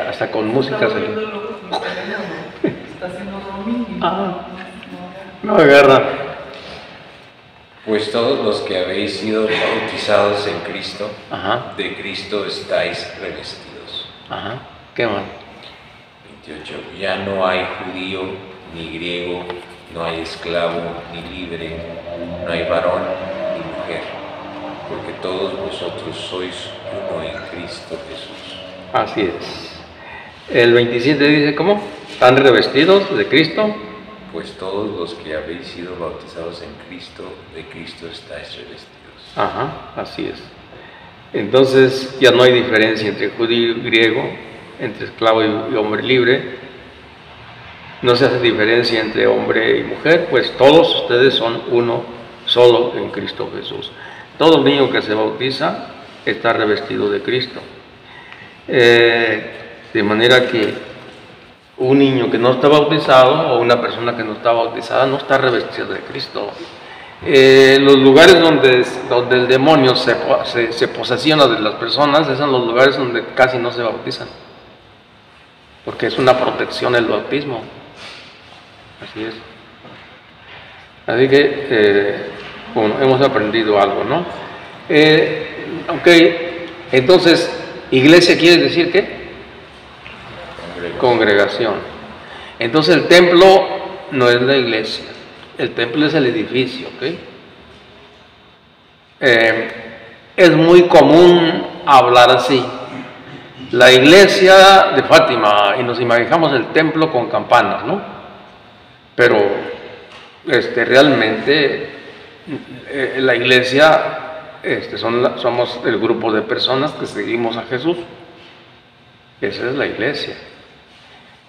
Hasta con música se... Está haciendo roaming. No agarra. Pues todos los que habéis sido bautizados en Cristo, Ajá. de Cristo estáis revestidos. Ajá. ¿Qué más? 28. Ya no hay judío ni griego, no hay esclavo ni libre, no hay varón ni mujer, porque todos vosotros sois uno en Cristo Jesús. Así es. El 27 dice, ¿cómo? ¿Están revestidos de Cristo? Pues todos los que habéis sido bautizados en Cristo, de Cristo estáis revestidos. Ajá, así es. Entonces ya no hay diferencia entre judío y griego, entre esclavo y hombre libre. No se hace diferencia entre hombre y mujer, pues todos ustedes son uno solo en Cristo Jesús. Todo niño que se bautiza está revestido de Cristo. De manera que un niño que no está bautizado o una persona que no está bautizada no está revestida de Cristo. Los lugares donde el demonio se posesiona de las personas, esos son los lugares donde casi no se bautizan, porque es una protección el bautismo. Así es. Así que, bueno, hemos aprendido algo, ¿no? Ok, entonces, iglesia quiere decir ¿qué? Congregación. Entonces el templo no es la iglesia, el templo es el edificio, ¿ok? Es muy común hablar así, la iglesia de Fátima y nos imaginamos el templo con campanas, ¿no? Pero realmente la iglesia somos el grupo de personas que seguimos a Jesús. Esa es la iglesia.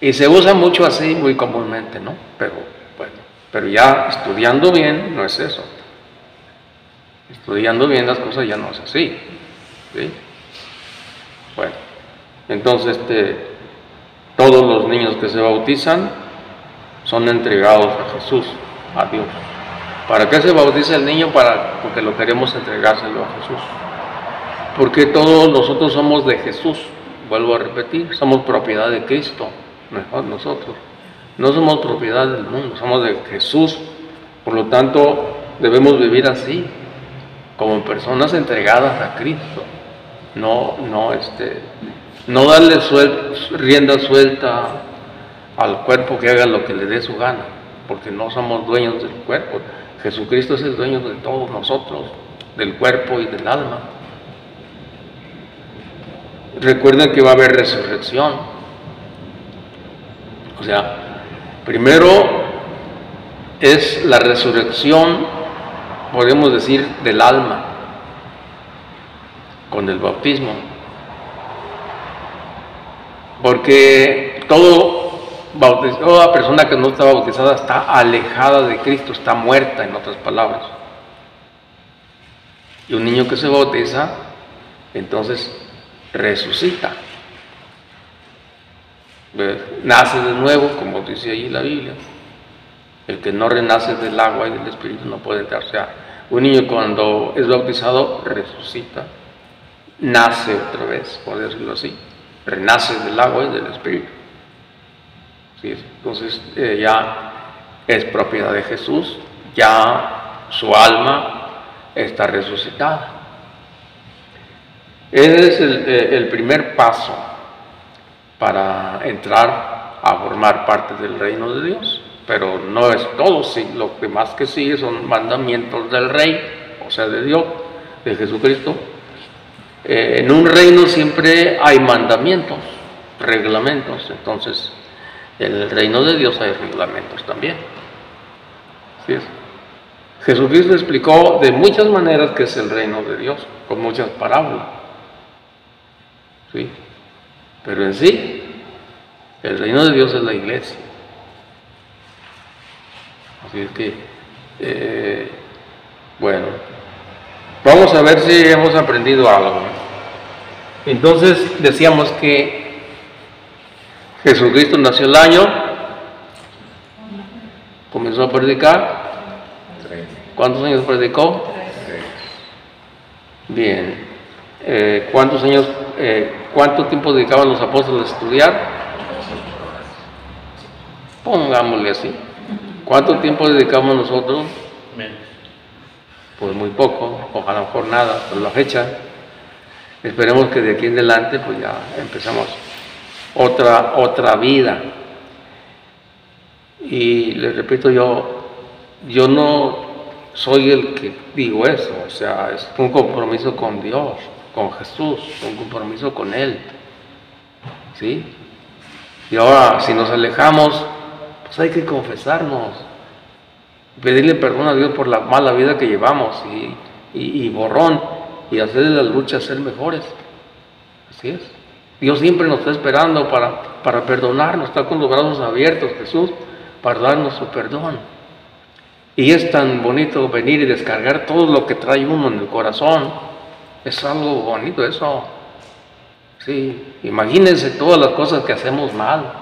Y se usa mucho así, muy comúnmente, ¿no? Pero bueno, pero ya estudiando bien no es eso. Estudiando bien las cosas ya no es así, ¿sí? Bueno, entonces todos los niños que se bautizan son entregados a Jesús, a Dios. ¿Para qué se bautiza el niño? Porque lo queremos entregárselo a Jesús. Porque todos nosotros somos de Jesús, vuelvo a repetir, somos propiedad de Cristo, mejor nosotros. No somos propiedad del mundo, somos de Jesús. Por lo tanto, debemos vivir así, como personas entregadas a Cristo. No darle rienda suelta al cuerpo que haga lo que le dé su gana, porque no somos dueños del cuerpo. Jesucristo es el dueño de todos nosotros, del cuerpo y del alma. Recuerden que va a haber resurrección. O sea, primero es la resurrección, podemos decir, del alma, con el bautismo. Porque toda persona que no está bautizada está alejada de Cristo, está muerta, en otras palabras. Y un niño que se bautiza, entonces resucita. Nace de nuevo, como dice ahí la Biblia. El que no renace del agua y del Espíritu no puede entrar. O sea, un niño cuando es bautizado resucita, nace otra vez, por decirlo así, renace del agua y del Espíritu. ¿Sí? Entonces ya es propiedad de Jesús, ya su alma está resucitada. Ese es el primer paso para entrar a formar parte del reino de Dios. Pero no es todo, sí, lo demás que sigue son mandamientos del Rey, o sea, de Dios, de Jesucristo. En un reino siempre hay mandamientos, reglamentos. Entonces, en el reino de Dios hay reglamentos también. ¿Sí es? Jesucristo explicó de muchas maneras qué es el reino de Dios, con muchas parábolas. ¿Sí? Pero en sí, el reino de Dios es la iglesia. Así es que, bueno, vamos a ver si hemos aprendido algo. Entonces, decíamos que Jesucristo nació el año, comenzó a predicar. ¿Cuántos años predicó? 3. Bien. ¿Cuántos años, cuánto tiempo dedicaban los apóstoles a estudiar? Pongámosle así. ¿Cuánto tiempo dedicamos nosotros? Menos. Pues muy poco, o a lo mejor nada, por la fecha. Esperemos que de aquí en adelante pues ya empezamos otra vida. Y les repito, yo no soy el que digo eso, o sea, es un compromiso con Dios, con Jesús, un compromiso con Él. ¿Sí? Y ahora, si nos alejamos, pues hay que confesarnos, pedirle perdón a Dios por la mala vida que llevamos y borrón, y hacerle la lucha a ser mejores. Así es. Dios siempre nos está esperando para perdonarnos, está con los brazos abiertos, Jesús, para darnos su perdón. Y es tan bonito venir y descargar todo lo que trae uno en el corazón. Es algo bonito eso. Sí, imagínense todas las cosas que hacemos mal.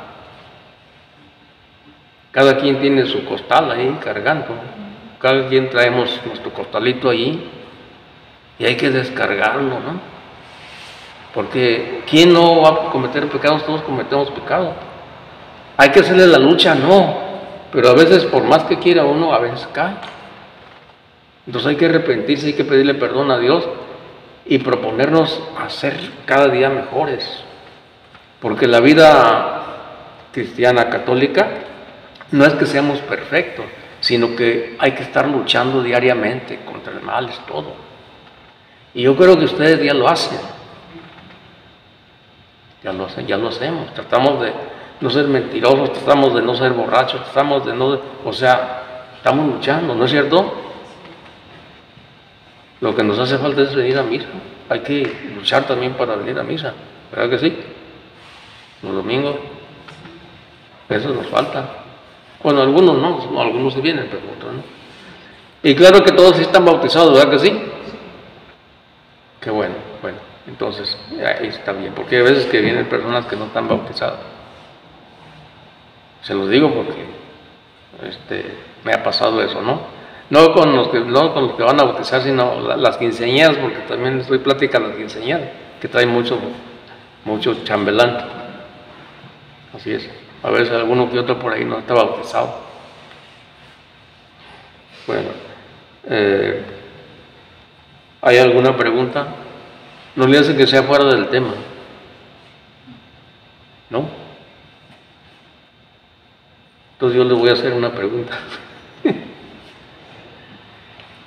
Cada quien tiene su costal ahí cargando. Cada quien traemos nuestro costalito ahí. Y hay que descargarlo, ¿no? Porque ¿quién no va a cometer pecados? Todos cometemos pecados. ¿Hay que hacerle la lucha? No. Pero a veces, por más que quiera uno, a veces cae. Entonces hay que arrepentirse, hay que pedirle perdón a Dios y proponernos a ser cada día mejores. Porque la vida cristiana católica no es que seamos perfectos, sino que hay que estar luchando diariamente contra el mal, es todo. Y yo creo que ustedes ya lo hacen. ya lo hacemos. Tratamos de no ser mentirosos, tratamos de no ser borrachos, tratamos de no... O sea, estamos luchando, ¿no es cierto? Lo que nos hace falta es venir a misa. Hay que luchar también para venir a misa, ¿verdad que sí? Los domingos. Eso nos falta. Bueno, algunos no, algunos sí vienen, pero otros no. Y claro que todos sí están bautizados, ¿verdad que sí? Qué bueno, entonces ahí está bien, porque hay veces que vienen personas que no están bautizadas. Se los digo porque me ha pasado eso, ¿no? No con los que van a bautizar, sino las quinceañeras, porque también estoy platicando las quinceañeras, que traen mucho chambelán. Así es. A veces alguno que otro por ahí no está bautizado. Bueno, ¿hay alguna pregunta? No le hace que sea fuera del tema, ¿no? Entonces yo le voy a hacer una pregunta.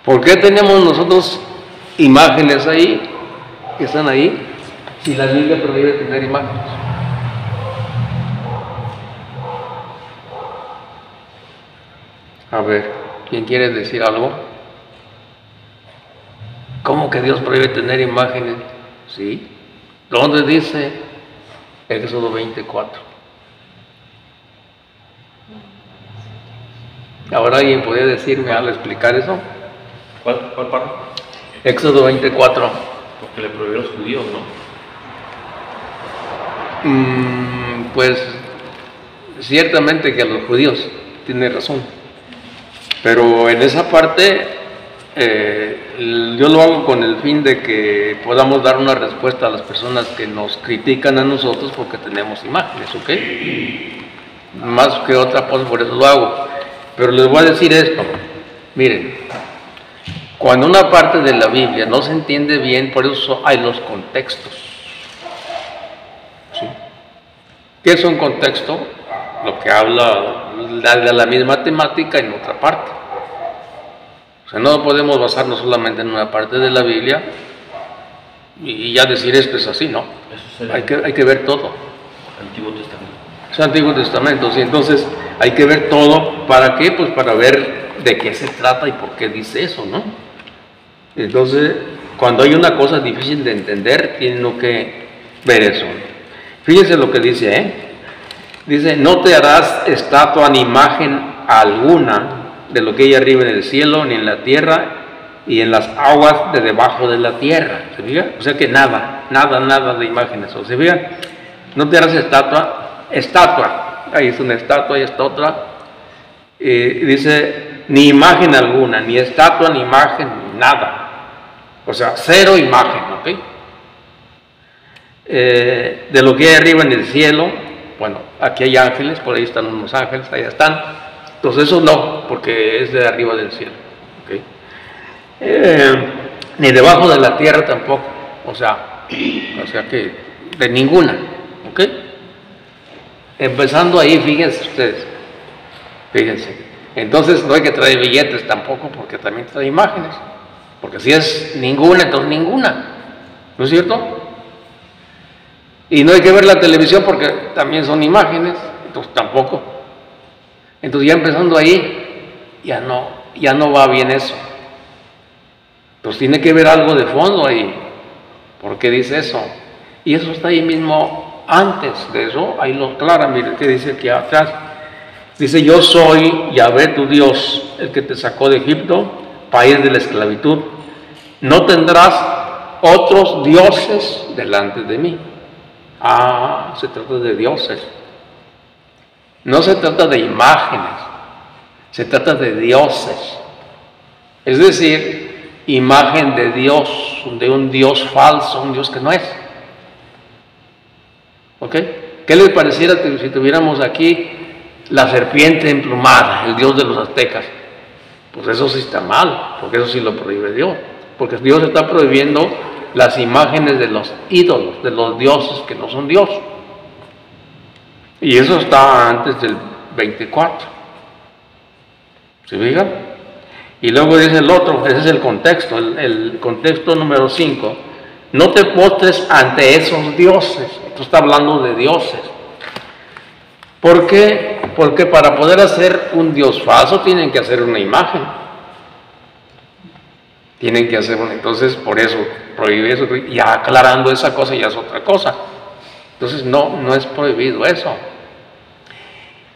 ¿Por qué tenemos nosotros imágenes ahí, que están ahí, si la Biblia prohíbe tener imágenes? A ver, ¿quién quiere decir algo? ¿Cómo que Dios prohíbe tener imágenes? ¿Sí? ¿Dónde dice Éxodo 24? ¿Ahora alguien podría decirme al explicar eso? ¿Cuál parte? Éxodo 24. Porque le prohibió a los judíos, ¿no? Pues ciertamente que a los judíos, tiene razón. Pero en esa parte yo lo hago con el fin de que podamos dar una respuesta a las personas que nos critican a nosotros porque tenemos imágenes, ¿ok? Más que otra cosa, por eso lo hago. Pero les voy a decir esto, miren, cuando una parte de la Biblia no se entiende bien, por eso hay los contextos. ¿Sí? ¿Qué es un contexto? Lo que habla de la misma temática en otra parte. O sea, no podemos basarnos solamente en una parte de la Biblia y ya decir esto es así, ¿no? Hay que ver todo. Antiguo Testamento. Es Antiguo Testamento, sí. Entonces hay que ver todo. ¿Para qué? Pues para ver de qué se trata y por qué dice eso, ¿no? Entonces, cuando hay una cosa difícil de entender, tienen que ver eso. Fíjense lo que dice, ¿eh? Dice, no te harás estatua ni imagen alguna de lo que hay arriba en el cielo, ni en la tierra, y en las aguas de debajo de la tierra. ¿Se fija? O sea que nada de imágenes. ¿O se fija? No te harás estatua. Ahí es una estatua, ahí está otra. Dice, ni imagen alguna, ni estatua, ni imagen, nada. O sea, cero imagen, ¿ok? De lo que hay arriba en el cielo, bueno, aquí hay ángeles, por ahí están unos ángeles, allá están. Entonces eso no, porque es de arriba del cielo, ¿ok? Ni debajo de la tierra tampoco, o sea que de ninguna, ¿ok? Empezando ahí, fíjense ustedes, fíjense. Entonces no hay que traer billetes tampoco, porque también trae imágenes, porque si es ninguna, entonces ninguna, ¿no es cierto? Y no hay que ver la televisión porque también son imágenes, entonces tampoco. Entonces ya empezando ahí, ya no va bien eso. Pues tiene que ver algo de fondo ahí. ¿Por qué dice eso? Y eso está ahí mismo antes de eso, ahí lo aclara, mire que dice aquí atrás. Dice, yo soy Yahvé tu Dios, el que te sacó de Egipto, país de la esclavitud. No tendrás otros dioses delante de mí. Ah, se trata de dioses. No se trata de imágenes, se trata de dioses. Es decir, imagen de Dios, de un Dios falso, un Dios que no es. ¿Ok? ¿Qué les pareciera si tuviéramos aquí la serpiente emplumada, el Dios de los aztecas? Pues eso sí está mal, porque eso sí lo prohíbe Dios. Porque Dios está prohibiendo las imágenes de los ídolos, de los dioses que no son Dios. Y eso está antes del 24. ¿Se fijan? Y luego dice el otro, ese es el contexto, el contexto número 5. no te postres ante esos dioses. Esto está hablando de dioses. ¿Por qué? Porque para poder hacer un dios falso tienen que hacer una imagen. Tienen que hacer una. Entonces, por eso prohíbe eso. Y aclarando esa cosa ya es otra cosa. Entonces, no es prohibido eso.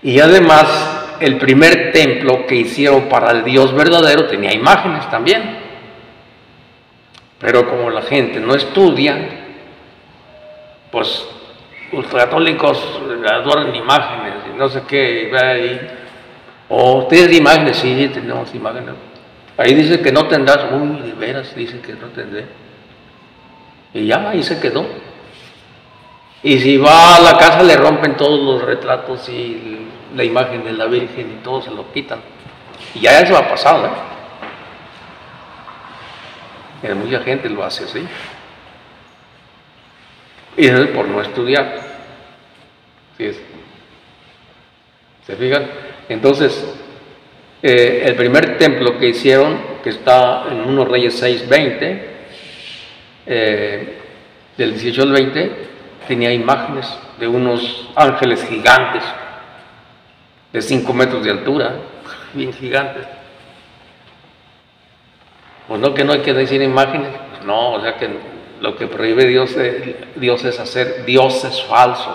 Y además, el primer templo que hicieron para el Dios verdadero tenía imágenes también. Pero como la gente no estudia, pues los católicos adoran imágenes y no sé qué, y va ahí. ¿O tienes imágenes? Sí, tenemos imágenes. Ahí dice que no tendrás. Uy, de veras, dice que no tendré. Y ya, ahí se quedó. Y si va a la casa le rompen todos los retratos y la imagen de la Virgen y todo se lo quitan. Y ya eso ha pasado, Mucha gente lo hace así. Y eso es por no estudiar. ¿Sí es? ¿Se fijan? Entonces, el primer templo que hicieron, que está en 1 Reyes 6:20, del 18 al 20, tenía imágenes de unos ángeles gigantes, de 5 metros de altura, bien gigantes. Pues no, que no hay que decir imágenes, pues no, o sea que lo que prohíbe Dios es hacer dioses falsos.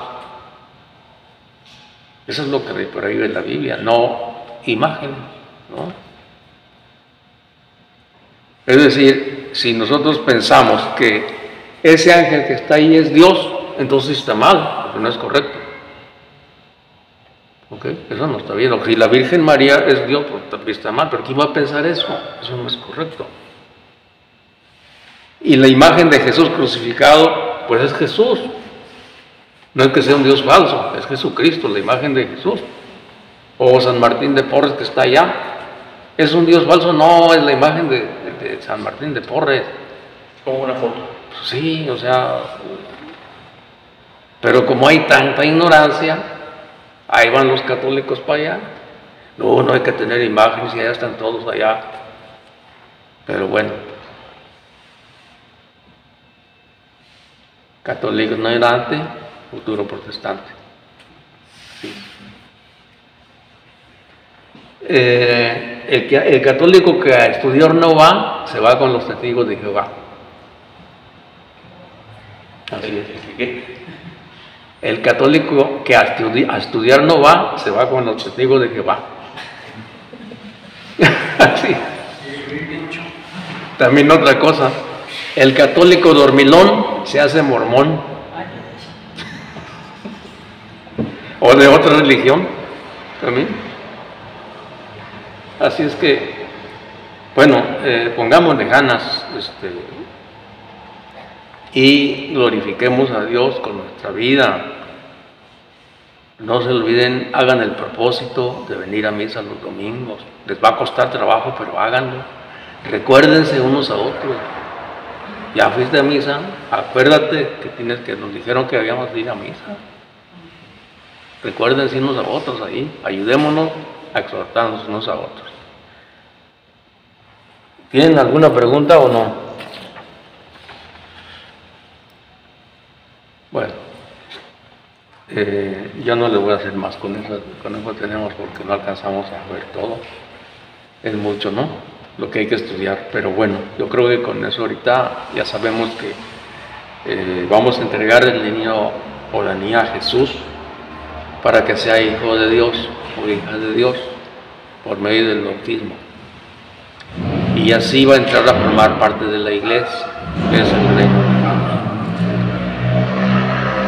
Eso es lo que prohíbe la Biblia, no imágenes, ¿no? Es decir, si nosotros pensamos que ese ángel que está ahí es Dios, entonces está mal, porque no es correcto. ¿Ok? Eso no está bien. O si la Virgen María es Dios, pues también está mal, pero ¿quién va a pensar eso? Eso no es correcto. Y la imagen de Jesús crucificado, pues es Jesús. No es que sea un Dios falso, es Jesucristo, la imagen de Jesús. O San Martín de Porres que está allá. ¿Es un Dios falso? No, es la imagen de San Martín de Porres. Como una foto. Sí, o sea, pero como hay tanta ignorancia, ahí van los católicos para allá. No hay que tener imágenes y allá están todos allá. Pero bueno, católico ignorante, futuro protestante. Sí. El católico que a estudiar no va, se va con los testigos de Jehová. Así es. ¿Qué? El católico que a estudiar no va, se va con los testigos de Jehová. Así. También otra cosa, el católico dormilón se hace mormón. O de otra religión también. Así es que, bueno, pongámosle ganas y glorifiquemos a Dios con nuestra vida. No se olviden, hagan el propósito de venir a misa los domingos. Les va a costar trabajo, pero háganlo. Recuérdense unos a otros. Ya fuiste a misa, acuérdate que nos dijeron que habíamos de ir a misa. Recuérdense unos a otros ahí, ayudémonos a exhortarnos unos a otros. ¿Tienen alguna pregunta o no? Bueno, ya no le voy a hacer más con eso tenemos porque no alcanzamos a ver todo. Es mucho, ¿no? Lo que hay que estudiar, pero bueno, yo creo que con eso ahorita ya sabemos que vamos a entregar el niño o la niña a Jesús para que sea hijo de Dios o hija de Dios por medio del bautismo. Y así va a entrar a formar parte de la iglesia. Es el reino.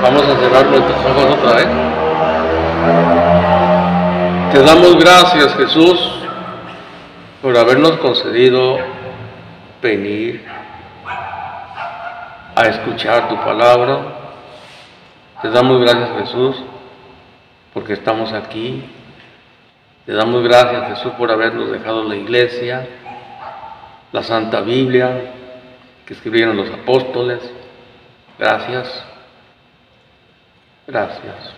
Vamos a cerrar nuestros ojos otra vez. Te damos gracias, Jesús, por habernos concedido venir a escuchar tu palabra. Te damos gracias, Jesús, porque estamos aquí. Te damos gracias, Jesús, por habernos dejado la iglesia, la Santa Biblia que escribieron los apóstoles. Gracias. Gracias.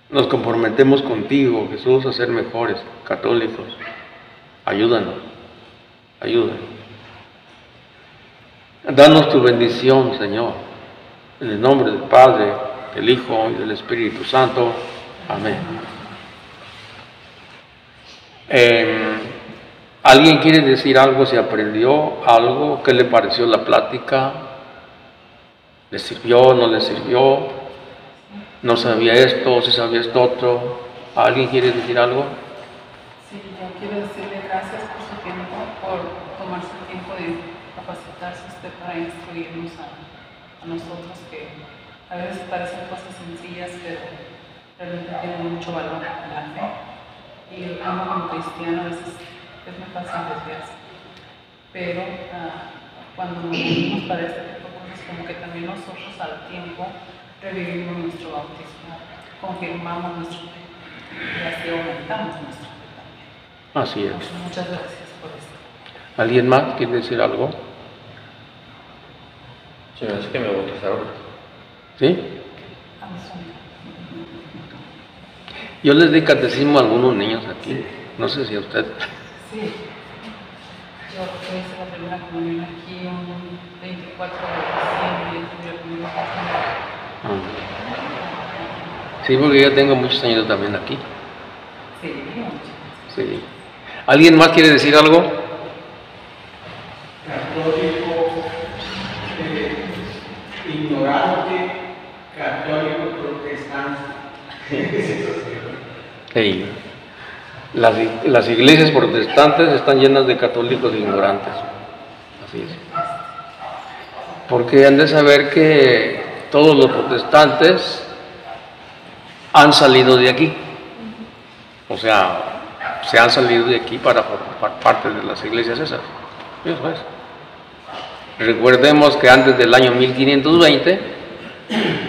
Nos comprometemos contigo, Jesús, a ser mejores católicos. Ayúdanos. Ayúdanos. Danos tu bendición, Señor, en el nombre del Padre, del Hijo y del Espíritu Santo. Amén. ¿Alguien quiere decir algo? ¿Se aprendió algo? ¿Qué le pareció la plática? ¿Le sirvió? ¿No le sirvió? ¿No sabía esto? ¿Sí sabía esto otro? ¿Alguien quiere decir algo? Sí, yo quiero decirle gracias por su tiempo, por tomarse el tiempo de capacitarse usted para instruirnos a nosotros, que a veces parecen cosas sencillas, pero realmente tienen mucho valor en la fe. Y uno como cristiano a veces es muy fácil desviarse. Pero cuando nos unimos para este tipo de cosas, como que también nosotros al tiempo revivimos nuestro bautismo, confirmamos nuestra fe y así aumentamos nuestra fe también. Así es. Muchas gracias por esto. ¿Alguien más quiere decir algo? Se me hace que me bautizaron. ¿Sí? Yo les di catecismo a algunos niños aquí. No sé si a usted. Sí. Yo hice la primera comunión aquí un 24 de diciembre y la primera comunión. Sí, porque yo tengo muchos años también aquí. Sí, Sí. ¿Alguien más quiere decir algo? Católico, ignorante, católico, protestante. Sí. Las iglesias protestantes están llenas de católicos ignorantes. Así es. Porque han de saber que todos los protestantes han salido de aquí. O sea, se han salido de aquí para formar parte de las iglesias esas. Eso es. Recordemos que antes del año 1520,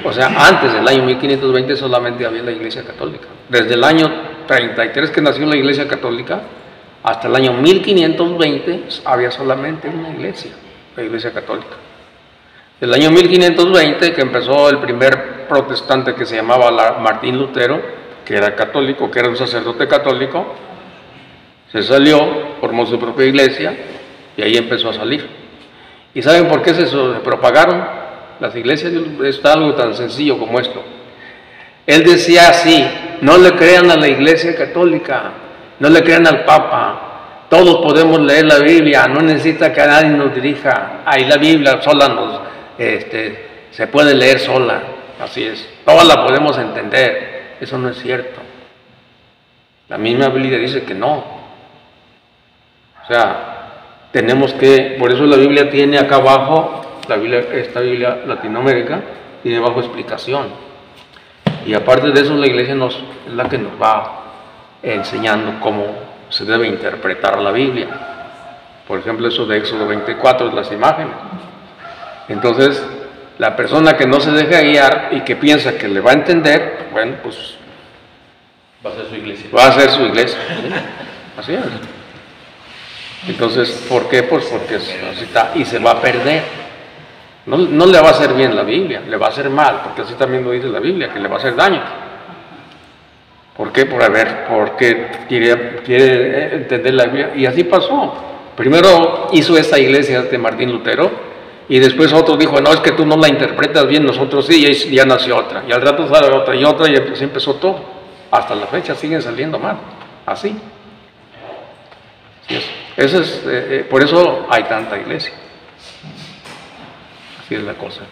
o sea, antes del año 1520 solamente había la iglesia católica. Desde el año 33 que nació la iglesia católica, hasta el año 1520 había solamente una iglesia, la iglesia católica. Del año 1520 que empezó el primer protestante que se llamaba Martín Lutero, que era católico, que era un sacerdote católico, se salió, formó su propia iglesia y ahí empezó a salir. ¿Y saben por qué se propagaron las iglesias? Está algo tan sencillo como esto. Él decía así: no le crean a la iglesia católica, no le crean al Papa, todos podemos leer la Biblia, no necesita que nadie nos dirija, ahí la Biblia sola se puede leer sola, así es, toda la podemos entender. Eso no es cierto. La misma Biblia dice que no. O sea, tenemos que, por eso la Biblia tiene acá abajo, esta Biblia Latinoamérica, tiene abajo explicación. Y aparte de eso, la iglesia es la que nos va enseñando cómo se debe interpretar la Biblia. Por ejemplo, eso de Éxodo 24, las imágenes. Entonces, la persona que no se deja guiar y que piensa que le va a entender, bueno, pues Va a ser su iglesia. va a ser su iglesia. Así es. Entonces, ¿por qué? Pues porque así está, y se va a perder. No le va a hacer bien la Biblia, le va a hacer mal, porque así también lo dice la Biblia, que le va a hacer daño. ¿Por qué? Porque quiere entender la Biblia, y así pasó. Primero hizo esta iglesia de Martín Lutero, y después otro dijo: no, es que tú no la interpretas bien, nosotros sí, y ya nació otra. Y al rato sale otra, y así empezó todo. Hasta la fecha siguen saliendo mal, así. Eso es, por eso hay tanta iglesia. Así es la cosa.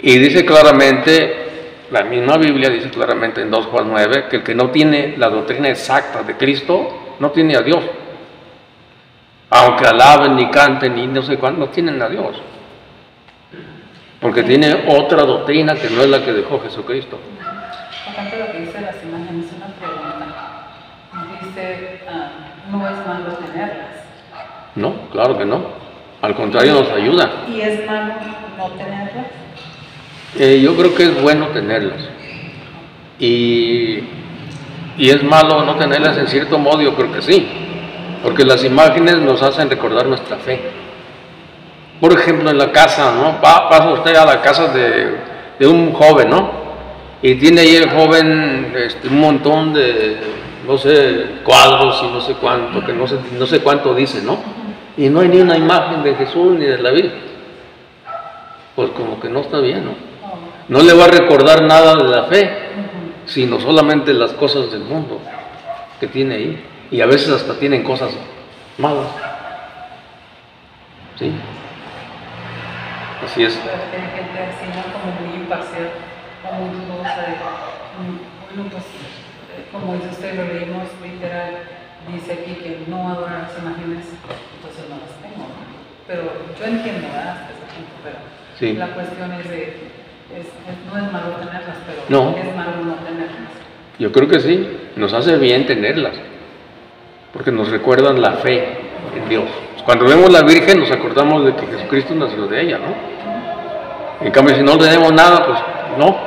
Y dice claramente, la misma Biblia dice claramente en 2 Juan 9, que el que no tiene la doctrina exacta de Cristo, no tiene a Dios. Aunque alaben, ni canten, ni no sé cuánto, no tienen a Dios. Porque tiene otra doctrina que no es la que dejó Jesucristo. Por ejemplo, lo que dice las imágenes, una pregunta. Dice, no es malo tenerlas. No, claro que no. Al contrario, nos ayuda. ¿Y es malo no tenerlas? Yo creo que es bueno tenerlas. Y es malo no tenerlas en cierto modo, yo creo que sí. Porque las imágenes nos hacen recordar nuestra fe. Por ejemplo, en la casa, ¿no? Pasa usted a la casa de un joven, ¿no? Y tiene ahí el joven un montón de, no sé, cuadros y no sé cuánto, que no sé cuánto dice, ¿no? y no hay ni una imagen de Jesús ni de la Virgen, pues como que no está bien, ¿no? No le va a recordar nada de la fe, sino solamente las cosas del mundo que tiene ahí, y a veces hasta tienen cosas malas, ¿sí? Así es. Pero hay gente así, ¿no? Como muy imparcial, como muy dudosa de, bueno, pues, como dice usted, lo leímos literal, dice aquí que no adorar las imágenes, entonces no las tengo, ¿no? Pero yo entiendo, ¿verdad? Hasta ese punto, pero Sí. la cuestión es no es malo tenerlas, pero No. es malo no tenerlas. Yo creo que sí, nos hace bien tenerlas, porque nos recuerdan la fe en Dios. Cuando vemos la Virgen nos acordamos de que Jesucristo nació de ella, ¿no? En cambio, si no tenemos nada, pues no.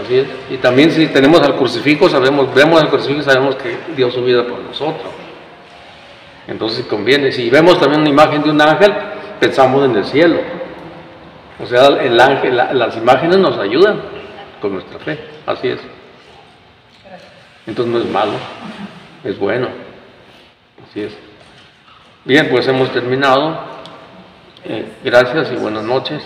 Así es. Y también si tenemos al crucifijo, vemos al crucifijo y sabemos que dio su vida por nosotros. Entonces conviene. Si vemos también una imagen de un ángel, pensamos en el cielo. O sea, el ángel, las imágenes nos ayudan con nuestra fe. Así es. Entonces no es malo, es bueno. Así es. Bien, pues hemos terminado. Gracias y buenas noches.